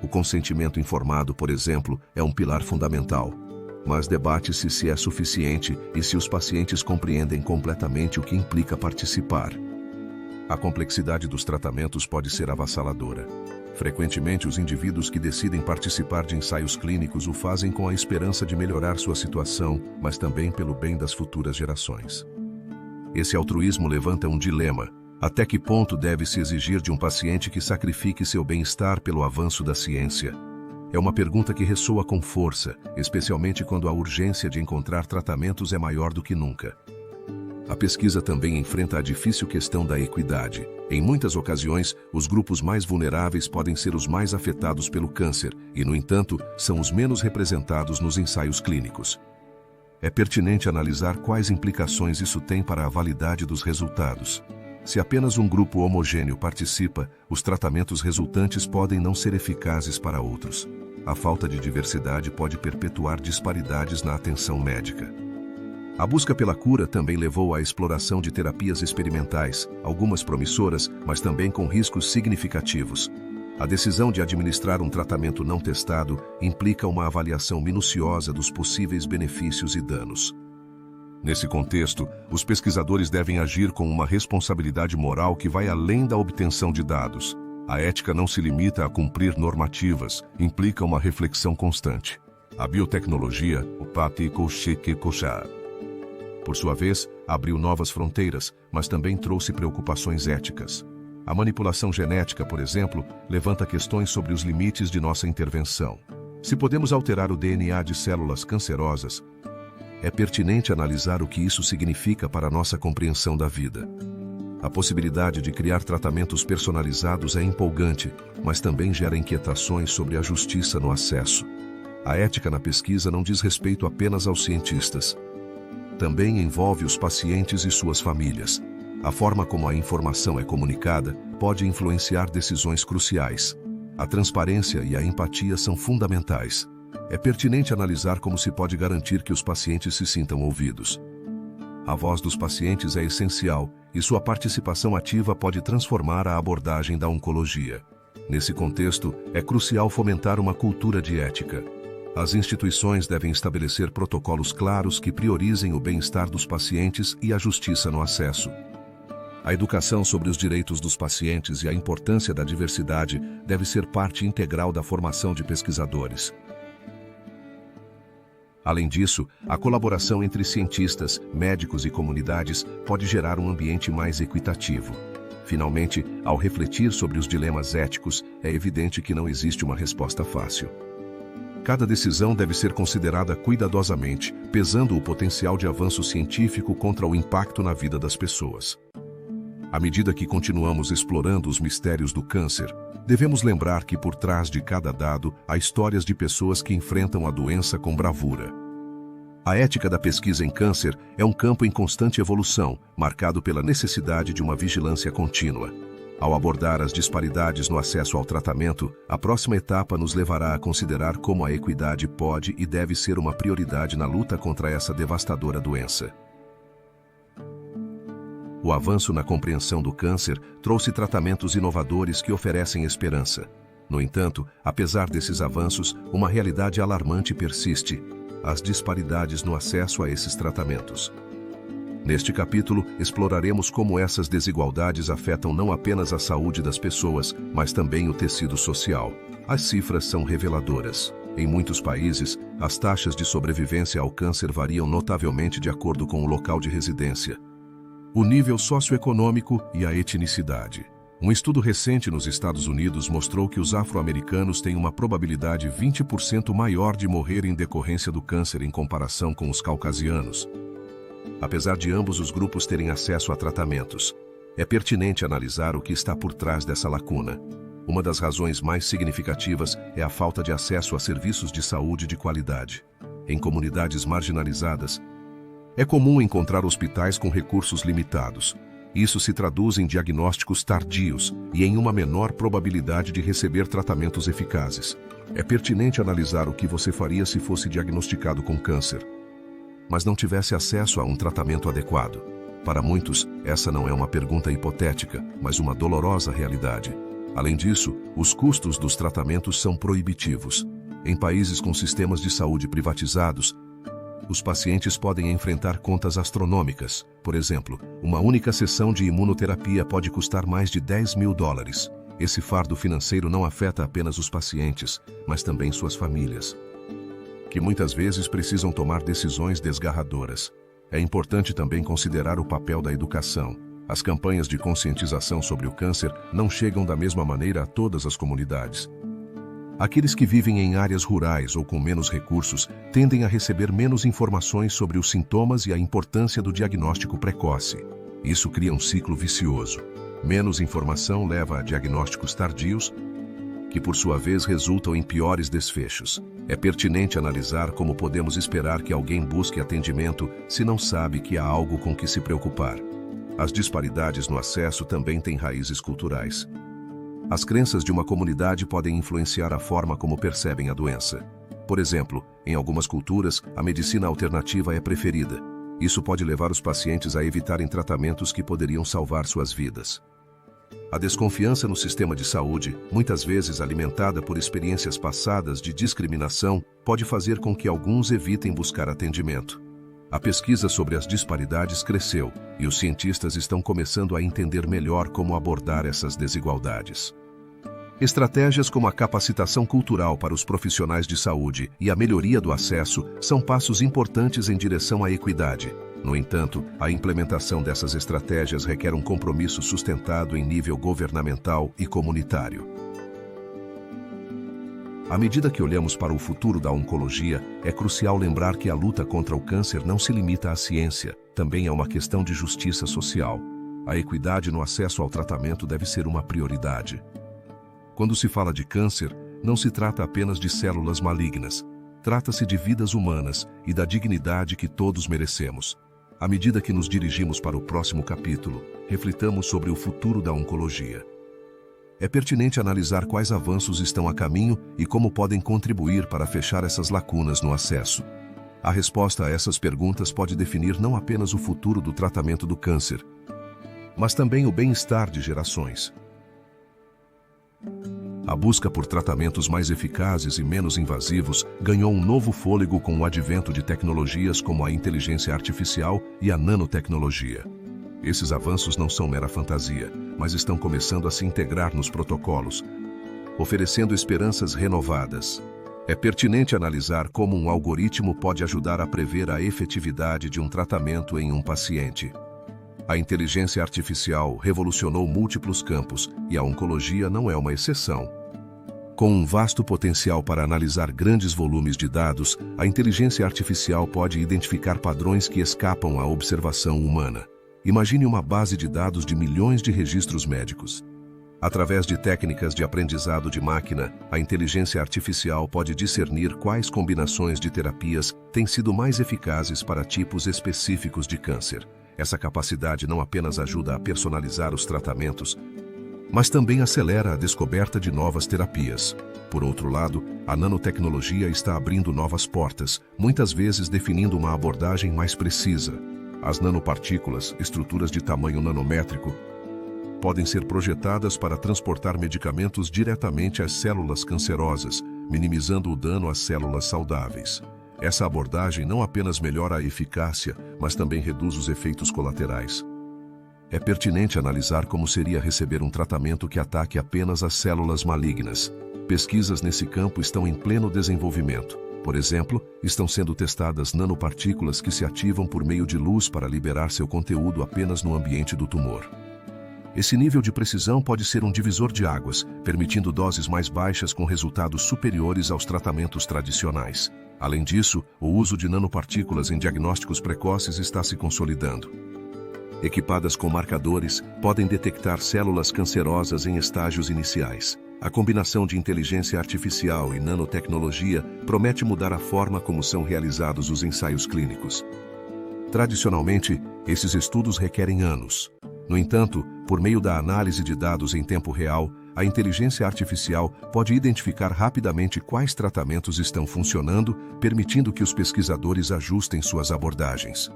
O consentimento informado, por exemplo, é um pilar fundamental, mas debate-se se é suficiente e se os pacientes compreendem completamente o que implica participar. A complexidade dos tratamentos pode ser avassaladora. Frequentemente, os indivíduos que decidem participar de ensaios clínicos o fazem com a esperança de melhorar sua situação, mas também pelo bem das futuras gerações. Esse altruísmo levanta um dilema. Até que ponto deve-se exigir de um paciente que sacrifique seu bem-estar pelo avanço da ciência? É uma pergunta que ressoa com força, especialmente quando a urgência de encontrar tratamentos é maior do que nunca. A pesquisa também enfrenta a difícil questão da equidade. Em muitas ocasiões, os grupos mais vulneráveis podem ser os mais afetados pelo câncer e, no entanto, são os menos representados nos ensaios clínicos. É pertinente analisar quais implicações isso tem para a validade dos resultados. Se apenas um grupo homogêneo participa, os tratamentos resultantes podem não ser eficazes para outros. A falta de diversidade pode perpetuar disparidades na atenção médica. A busca pela cura também levou à exploração de terapias experimentais, algumas promissoras, mas também com riscos significativos. A decisão de administrar um tratamento não testado implica uma avaliação minuciosa dos possíveis benefícios e danos. Nesse contexto, os pesquisadores devem agir com uma responsabilidade moral que vai além da obtenção de dados. A ética não se limita a cumprir normativas, implica uma reflexão constante. A biotecnologia, por sua vez, abriu novas fronteiras, mas também trouxe preocupações éticas. A manipulação genética, por exemplo, levanta questões sobre os limites de nossa intervenção. Se podemos alterar o DNA de células cancerosas, é pertinente analisar o que isso significa para a nossa compreensão da vida. A possibilidade de criar tratamentos personalizados é empolgante, mas também gera inquietações sobre a justiça no acesso. A ética na pesquisa não diz respeito apenas aos cientistas. Também envolve os pacientes e suas famílias. A forma como a informação é comunicada pode influenciar decisões cruciais. A transparência e a empatia são fundamentais. É pertinente analisar como se pode garantir que os pacientes se sintam ouvidos. A voz dos pacientes é essencial e sua participação ativa pode transformar a abordagem da oncologia. Nesse contexto, é crucial fomentar uma cultura de ética. As instituições devem estabelecer protocolos claros que priorizem o bem-estar dos pacientes e a justiça no acesso. A educação sobre os direitos dos pacientes e a importância da diversidade deve ser parte integral da formação de pesquisadores. Além disso, a colaboração entre cientistas, médicos e comunidades pode gerar um ambiente mais equitativo. Finalmente, ao refletir sobre os dilemas éticos, é evidente que não existe uma resposta fácil. Cada decisão deve ser considerada cuidadosamente, pesando o potencial de avanço científico contra o impacto na vida das pessoas. À medida que continuamos explorando os mistérios do câncer, devemos lembrar que por trás de cada dado há histórias de pessoas que enfrentam a doença com bravura. A ética da pesquisa em câncer é um campo em constante evolução, marcado pela necessidade de uma vigilância contínua. Ao abordar as disparidades no acesso ao tratamento, a próxima etapa nos levará a considerar como a equidade pode e deve ser uma prioridade na luta contra essa devastadora doença. O avanço na compreensão do câncer trouxe tratamentos inovadores que oferecem esperança. No entanto, apesar desses avanços, uma realidade alarmante persiste: as disparidades no acesso a esses tratamentos. Neste capítulo, exploraremos como essas desigualdades afetam não apenas a saúde das pessoas, mas também o tecido social. As cifras são reveladoras. Em muitos países, as taxas de sobrevivência ao câncer variam notavelmente de acordo com o local de residência, o nível socioeconômico e a etnicidade. Um estudo recente nos Estados Unidos mostrou que os afro-americanos têm uma probabilidade 20% maior de morrer em decorrência do câncer em comparação com os caucasianos. Apesar de ambos os grupos terem acesso a tratamentos, é pertinente analisar o que está por trás dessa lacuna. Uma das razões mais significativas é a falta de acesso a serviços de saúde de qualidade. Em comunidades marginalizadas, é comum encontrar hospitais com recursos limitados. Isso se traduz em diagnósticos tardios e em uma menor probabilidade de receber tratamentos eficazes. É pertinente analisar o que você faria se fosse diagnosticado com câncer, mas não tivesse acesso a um tratamento adequado. Para muitos, essa não é uma pergunta hipotética, mas uma dolorosa realidade. Além disso, os custos dos tratamentos são proibitivos. Em países com sistemas de saúde privatizados, os pacientes podem enfrentar contas astronômicas. Por exemplo, uma única sessão de imunoterapia pode custar mais de $10.000. Esse fardo financeiro não afeta apenas os pacientes, mas também suas famílias, que muitas vezes precisam tomar decisões desgarradoras. É importante também considerar o papel da educação. As campanhas de conscientização sobre o câncer não chegam da mesma maneira a todas as comunidades. Aqueles que vivem em áreas rurais ou com menos recursos tendem a receber menos informações sobre os sintomas e a importância do diagnóstico precoce. Isso cria um ciclo vicioso. Menos informação leva a diagnósticos tardios, que por sua vez resultam em piores desfechos. É pertinente analisar como podemos esperar que alguém busque atendimento se não sabe que há algo com que se preocupar. As disparidades no acesso também têm raízes culturais. As crenças de uma comunidade podem influenciar a forma como percebem a doença. Por exemplo, em algumas culturas, a medicina alternativa é preferida. Isso pode levar os pacientes a evitarem tratamentos que poderiam salvar suas vidas. A desconfiança no sistema de saúde, muitas vezes alimentada por experiências passadas de discriminação, pode fazer com que alguns evitem buscar atendimento. A pesquisa sobre as disparidades cresceu, e os cientistas estão começando a entender melhor como abordar essas desigualdades. Estratégias como a capacitação cultural para os profissionais de saúde e a melhoria do acesso são passos importantes em direção à equidade. No entanto, a implementação dessas estratégias requer um compromisso sustentado em nível governamental e comunitário. À medida que olhamos para o futuro da oncologia, é crucial lembrar que a luta contra o câncer não se limita à ciência, também é uma questão de justiça social. A equidade no acesso ao tratamento deve ser uma prioridade. Quando se fala de câncer, não se trata apenas de células malignas. Trata-se de vidas humanas e da dignidade que todos merecemos. À medida que nos dirigimos para o próximo capítulo, reflitamos sobre o futuro da oncologia. É pertinente analisar quais avanços estão a caminho e como podem contribuir para fechar essas lacunas no acesso. A resposta a essas perguntas pode definir não apenas o futuro do tratamento do câncer, mas também o bem-estar de gerações. A busca por tratamentos mais eficazes e menos invasivos ganhou um novo fôlego com o advento de tecnologias como a inteligência artificial e a nanotecnologia. Esses avanços não são mera fantasia, mas estão começando a se integrar nos protocolos, oferecendo esperanças renovadas. É pertinente analisar como um algoritmo pode ajudar a prever a efetividade de um tratamento em um paciente. A inteligência artificial revolucionou múltiplos campos e a oncologia não é uma exceção. Com um vasto potencial para analisar grandes volumes de dados, a inteligência artificial pode identificar padrões que escapam à observação humana. Imagine uma base de dados de milhões de registros médicos. Através de técnicas de aprendizado de máquina, a inteligência artificial pode discernir quais combinações de terapias têm sido mais eficazes para tipos específicos de câncer. Essa capacidade não apenas ajuda a personalizar os tratamentos, mas também acelera a descoberta de novas terapias. Por outro lado, a nanotecnologia está abrindo novas portas, muitas vezes definindo uma abordagem mais precisa. As nanopartículas, estruturas de tamanho nanométrico, podem ser projetadas para transportar medicamentos diretamente às células cancerosas, minimizando o dano às células saudáveis. Essa abordagem não apenas melhora a eficácia, mas também reduz os efeitos colaterais. É pertinente analisar como seria receber um tratamento que ataque apenas as células malignas. Pesquisas nesse campo estão em pleno desenvolvimento. Por exemplo, estão sendo testadas nanopartículas que se ativam por meio de luz para liberar seu conteúdo apenas no ambiente do tumor. Esse nível de precisão pode ser um divisor de águas, permitindo doses mais baixas com resultados superiores aos tratamentos tradicionais. Além disso, o uso de nanopartículas em diagnósticos precoces está se consolidando. Equipadas com marcadores, podem detectar células cancerosas em estágios iniciais. A combinação de inteligência artificial e nanotecnologia promete mudar a forma como são realizados os ensaios clínicos. Tradicionalmente, esses estudos requerem anos. No entanto, por meio da análise de dados em tempo real, a inteligência artificial pode identificar rapidamente quais tratamentos estão funcionando, permitindo que os pesquisadores ajustem suas abordagens.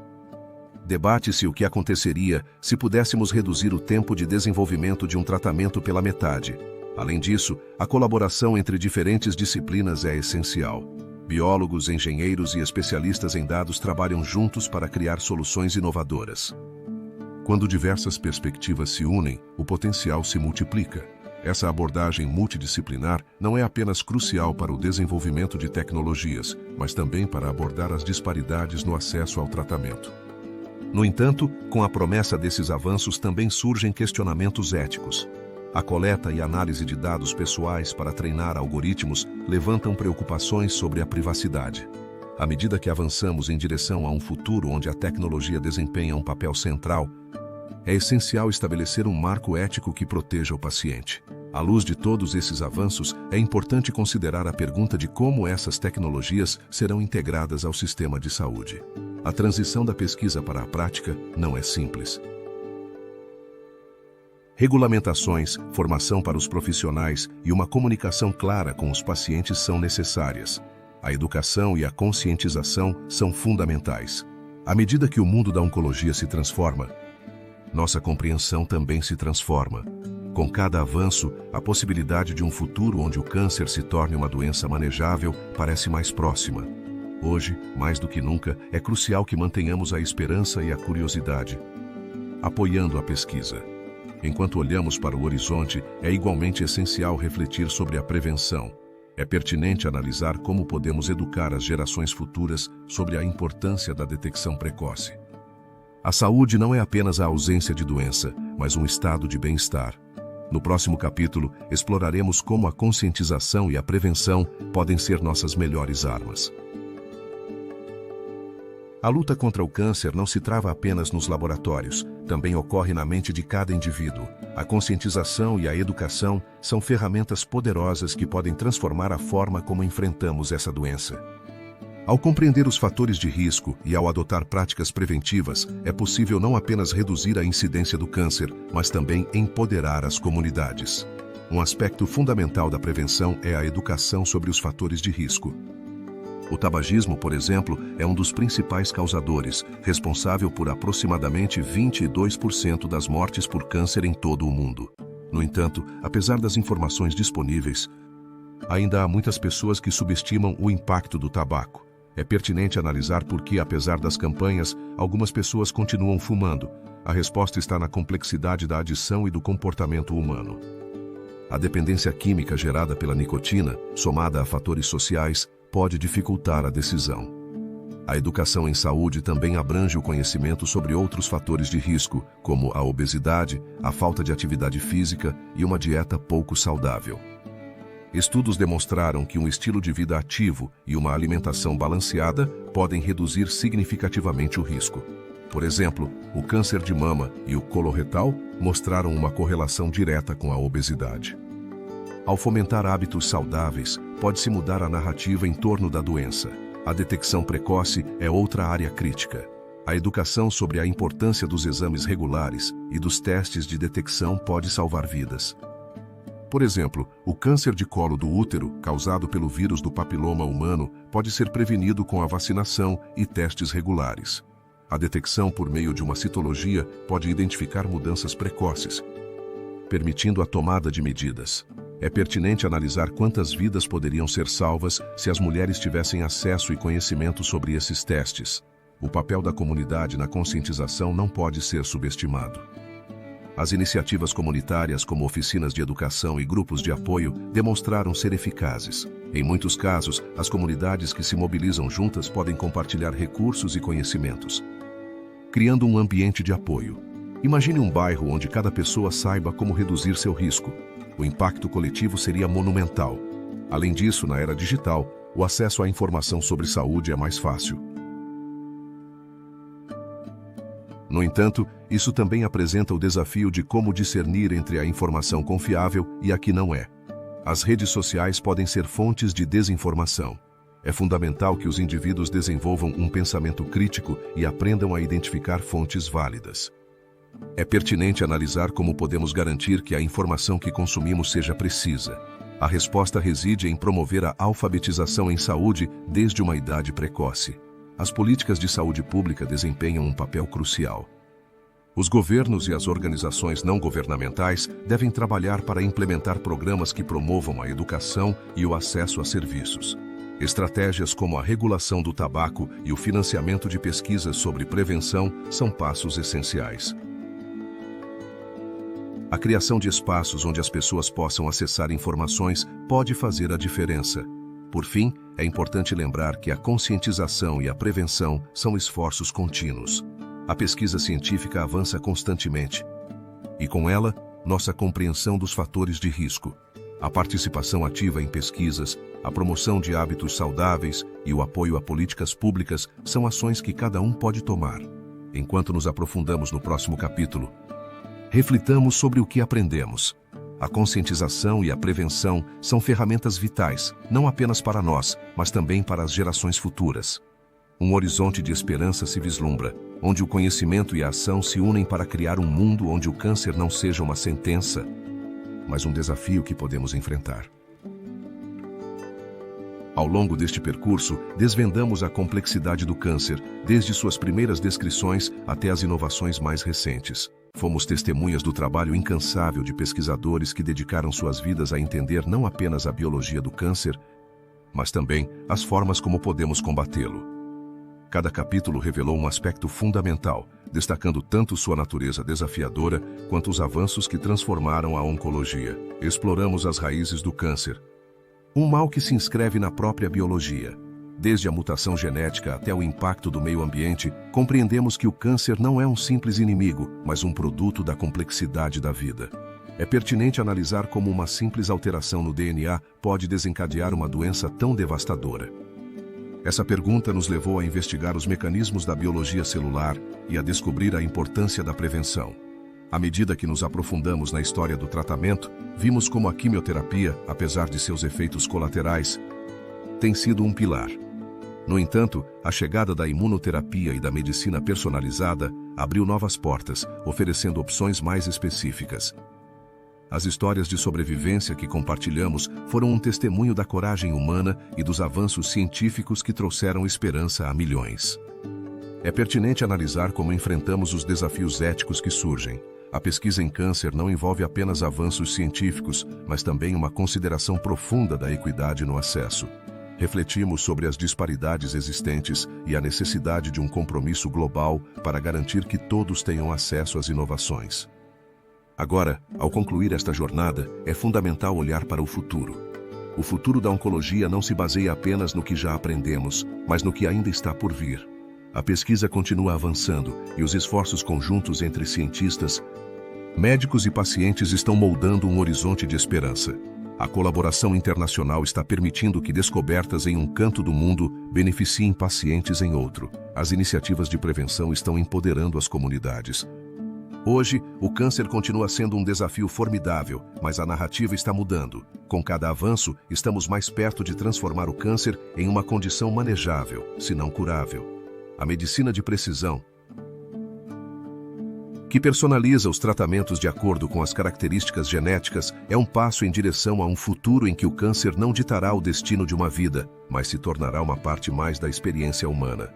Debate-se o que aconteceria se pudéssemos reduzir o tempo de desenvolvimento de um tratamento pela metade. Além disso, a colaboração entre diferentes disciplinas é essencial. Biólogos, engenheiros e especialistas em dados trabalham juntos para criar soluções inovadoras. Quando diversas perspectivas se unem, o potencial se multiplica. Essa abordagem multidisciplinar não é apenas crucial para o desenvolvimento de tecnologias, mas também para abordar as disparidades no acesso ao tratamento. No entanto, com a promessa desses avanços também surgem questionamentos éticos. A coleta e análise de dados pessoais para treinar algoritmos levantam preocupações sobre a privacidade. À medida que avançamos em direção a um futuro onde a tecnologia desempenha um papel central, é essencial estabelecer um marco ético que proteja o paciente. À luz de todos esses avanços, é importante considerar a pergunta de como essas tecnologias serão integradas ao sistema de saúde. A transição da pesquisa para a prática não é simples. Regulamentações, formação para os profissionais e uma comunicação clara com os pacientes são necessárias. A educação e a conscientização são fundamentais. À medida que o mundo da oncologia se transforma, nossa compreensão também se transforma. Com cada avanço, a possibilidade de um futuro onde o câncer se torne uma doença manejável parece mais próxima. Hoje, mais do que nunca, é crucial que mantenhamos a esperança e a curiosidade, apoiando a pesquisa. Enquanto olhamos para o horizonte, é igualmente essencial refletir sobre a prevenção. É pertinente analisar como podemos educar as gerações futuras sobre a importância da detecção precoce. A saúde não é apenas a ausência de doença, mas um estado de bem-estar. No próximo capítulo, exploraremos como a conscientização e a prevenção podem ser nossas melhores armas. A luta contra o câncer não se trava apenas nos laboratórios, também ocorre na mente de cada indivíduo. A conscientização e a educação são ferramentas poderosas que podem transformar a forma como enfrentamos essa doença. Ao compreender os fatores de risco e ao adotar práticas preventivas, é possível não apenas reduzir a incidência do câncer, mas também empoderar as comunidades. Um aspecto fundamental da prevenção é a educação sobre os fatores de risco. O tabagismo, por exemplo, é um dos principais causadores, responsável por aproximadamente 22% das mortes por câncer em todo o mundo. No entanto, apesar das informações disponíveis, ainda há muitas pessoas que subestimam o impacto do tabaco. É pertinente analisar por que, apesar das campanhas, algumas pessoas continuam fumando. A resposta está na complexidade da adição e do comportamento humano. A dependência química gerada pela nicotina, somada a fatores sociais, pode dificultar a decisão. A educação em saúde também abrange o conhecimento sobre outros fatores de risco, como a obesidade, a falta de atividade física e uma dieta pouco saudável. Estudos demonstraram que um estilo de vida ativo e uma alimentação balanceada podem reduzir significativamente o risco. Por exemplo, o câncer de mama e o coloretal mostraram uma correlação direta com a obesidade. Ao fomentar hábitos saudáveis, pode-se mudar a narrativa em torno da doença. A detecção precoce é outra área crítica. A educação sobre a importância dos exames regulares e dos testes de detecção pode salvar vidas. Por exemplo, o câncer de colo do útero, causado pelo vírus do papiloma humano, pode ser prevenido com a vacinação e testes regulares. A detecção por meio de uma citologia pode identificar mudanças precoces, permitindo a tomada de medidas. É pertinente analisar quantas vidas poderiam ser salvas se as mulheres tivessem acesso e conhecimento sobre esses testes. O papel da comunidade na conscientização não pode ser subestimado. As iniciativas comunitárias, como oficinas de educação e grupos de apoio, demonstraram ser eficazes. Em muitos casos, as comunidades que se mobilizam juntas podem compartilhar recursos e conhecimentos, criando um ambiente de apoio. Imagine um bairro onde cada pessoa saiba como reduzir seu risco. O impacto coletivo seria monumental. Além disso, na era digital, o acesso à informação sobre saúde é mais fácil. No entanto, isso também apresenta o desafio de como discernir entre a informação confiável e a que não é. As redes sociais podem ser fontes de desinformação. É fundamental que os indivíduos desenvolvam um pensamento crítico e aprendam a identificar fontes válidas. É pertinente analisar como podemos garantir que a informação que consumimos seja precisa. A resposta reside em promover a alfabetização em saúde desde uma idade precoce. As políticas de saúde pública desempenham um papel crucial. Os governos e as organizações não governamentais devem trabalhar para implementar programas que promovam a educação e o acesso a serviços. Estratégias como a regulação do tabaco e o financiamento de pesquisas sobre prevenção são passos essenciais. A criação de espaços onde as pessoas possam acessar informações pode fazer a diferença. Por fim, é importante lembrar que a conscientização e a prevenção são esforços contínuos. A pesquisa científica avança constantemente. E com ela, nossa compreensão dos fatores de risco. A participação ativa em pesquisas, a promoção de hábitos saudáveis e o apoio a políticas públicas são ações que cada um pode tomar. Enquanto nos aprofundamos no próximo capítulo, reflitamos sobre o que aprendemos. A conscientização e a prevenção são ferramentas vitais, não apenas para nós, mas também para as gerações futuras. Um horizonte de esperança se vislumbra, onde o conhecimento e a ação se unem para criar um mundo onde o câncer não seja uma sentença, mas um desafio que podemos enfrentar. Ao longo deste percurso, desvendamos a complexidade do câncer, desde suas primeiras descrições até as inovações mais recentes. Fomos testemunhas do trabalho incansável de pesquisadores que dedicaram suas vidas a entender não apenas a biologia do câncer, mas também as formas como podemos combatê-lo. Cada capítulo revelou um aspecto fundamental, destacando tanto sua natureza desafiadora quanto os avanços que transformaram a oncologia. Exploramos as raízes do câncer, um mal que se inscreve na própria biologia. Desde a mutação genética até o impacto do meio ambiente, compreendemos que o câncer não é um simples inimigo, mas um produto da complexidade da vida. É pertinente analisar como uma simples alteração no DNA pode desencadear uma doença tão devastadora. Essa pergunta nos levou a investigar os mecanismos da biologia celular e a descobrir a importância da prevenção. À medida que nos aprofundamos na história do tratamento, vimos como a quimioterapia, apesar de seus efeitos colaterais, tem sido um pilar. No entanto, a chegada da imunoterapia e da medicina personalizada abriu novas portas, oferecendo opções mais específicas. As histórias de sobrevivência que compartilhamos foram um testemunho da coragem humana e dos avanços científicos que trouxeram esperança a milhões. É pertinente analisar como enfrentamos os desafios éticos que surgem. A pesquisa em câncer não envolve apenas avanços científicos, mas também uma consideração profunda da equidade no acesso. Refletimos sobre as disparidades existentes e a necessidade de um compromisso global para garantir que todos tenham acesso às inovações. Agora, ao concluir esta jornada, é fundamental olhar para o futuro. O futuro da oncologia não se baseia apenas no que já aprendemos, mas no que ainda está por vir. A pesquisa continua avançando e os esforços conjuntos entre cientistas, médicos e pacientes estão moldando um horizonte de esperança. A colaboração internacional está permitindo que descobertas em um canto do mundo beneficiem pacientes em outro. As iniciativas de prevenção estão empoderando as comunidades. Hoje, o câncer continua sendo um desafio formidável, mas a narrativa está mudando. Com cada avanço, estamos mais perto de transformar o câncer em uma condição manejável, se não curável. A medicina de precisão, que personaliza os tratamentos de acordo com as características genéticas, é um passo em direção a um futuro em que o câncer não ditará o destino de uma vida, mas se tornará uma parte mais da experiência humana.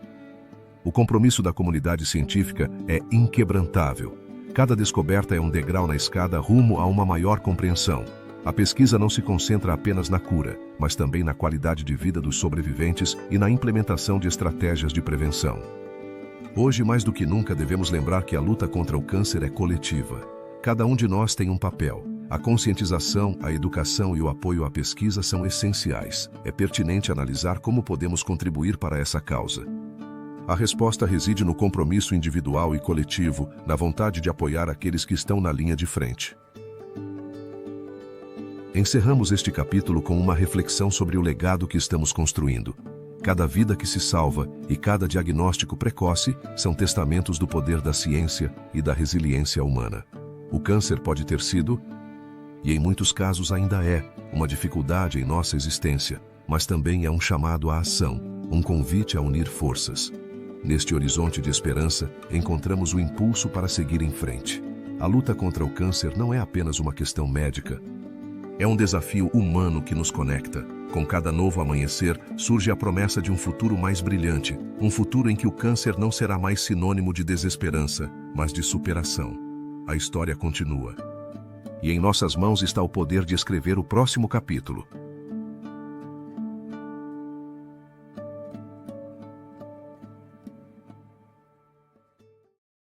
O compromisso da comunidade científica é inquebrantável. Cada descoberta é um degrau na escada rumo a uma maior compreensão. A pesquisa não se concentra apenas na cura, mas também na qualidade de vida dos sobreviventes e na implementação de estratégias de prevenção. Hoje, mais do que nunca, devemos lembrar que a luta contra o câncer é coletiva. Cada um de nós tem um papel. A conscientização, a educação e o apoio à pesquisa são essenciais. É pertinente analisar como podemos contribuir para essa causa. A resposta reside no compromisso individual e coletivo, na vontade de apoiar aqueles que estão na linha de frente. Encerramos este capítulo com uma reflexão sobre o legado que estamos construindo. Cada vida que se salva e cada diagnóstico precoce são testamentos do poder da ciência e da resiliência humana. O câncer pode ter sido, e em muitos casos ainda é, uma dificuldade em nossa existência, mas também é um chamado à ação, um convite a unir forças. Neste horizonte de esperança, encontramos o impulso para seguir em frente. A luta contra o câncer não é apenas uma questão médica. É um desafio humano que nos conecta. Com cada novo amanhecer, surge a promessa de um futuro mais brilhante, um futuro em que o câncer não será mais sinônimo de desesperança, mas de superação. A história continua. E em nossas mãos está o poder de escrever o próximo capítulo.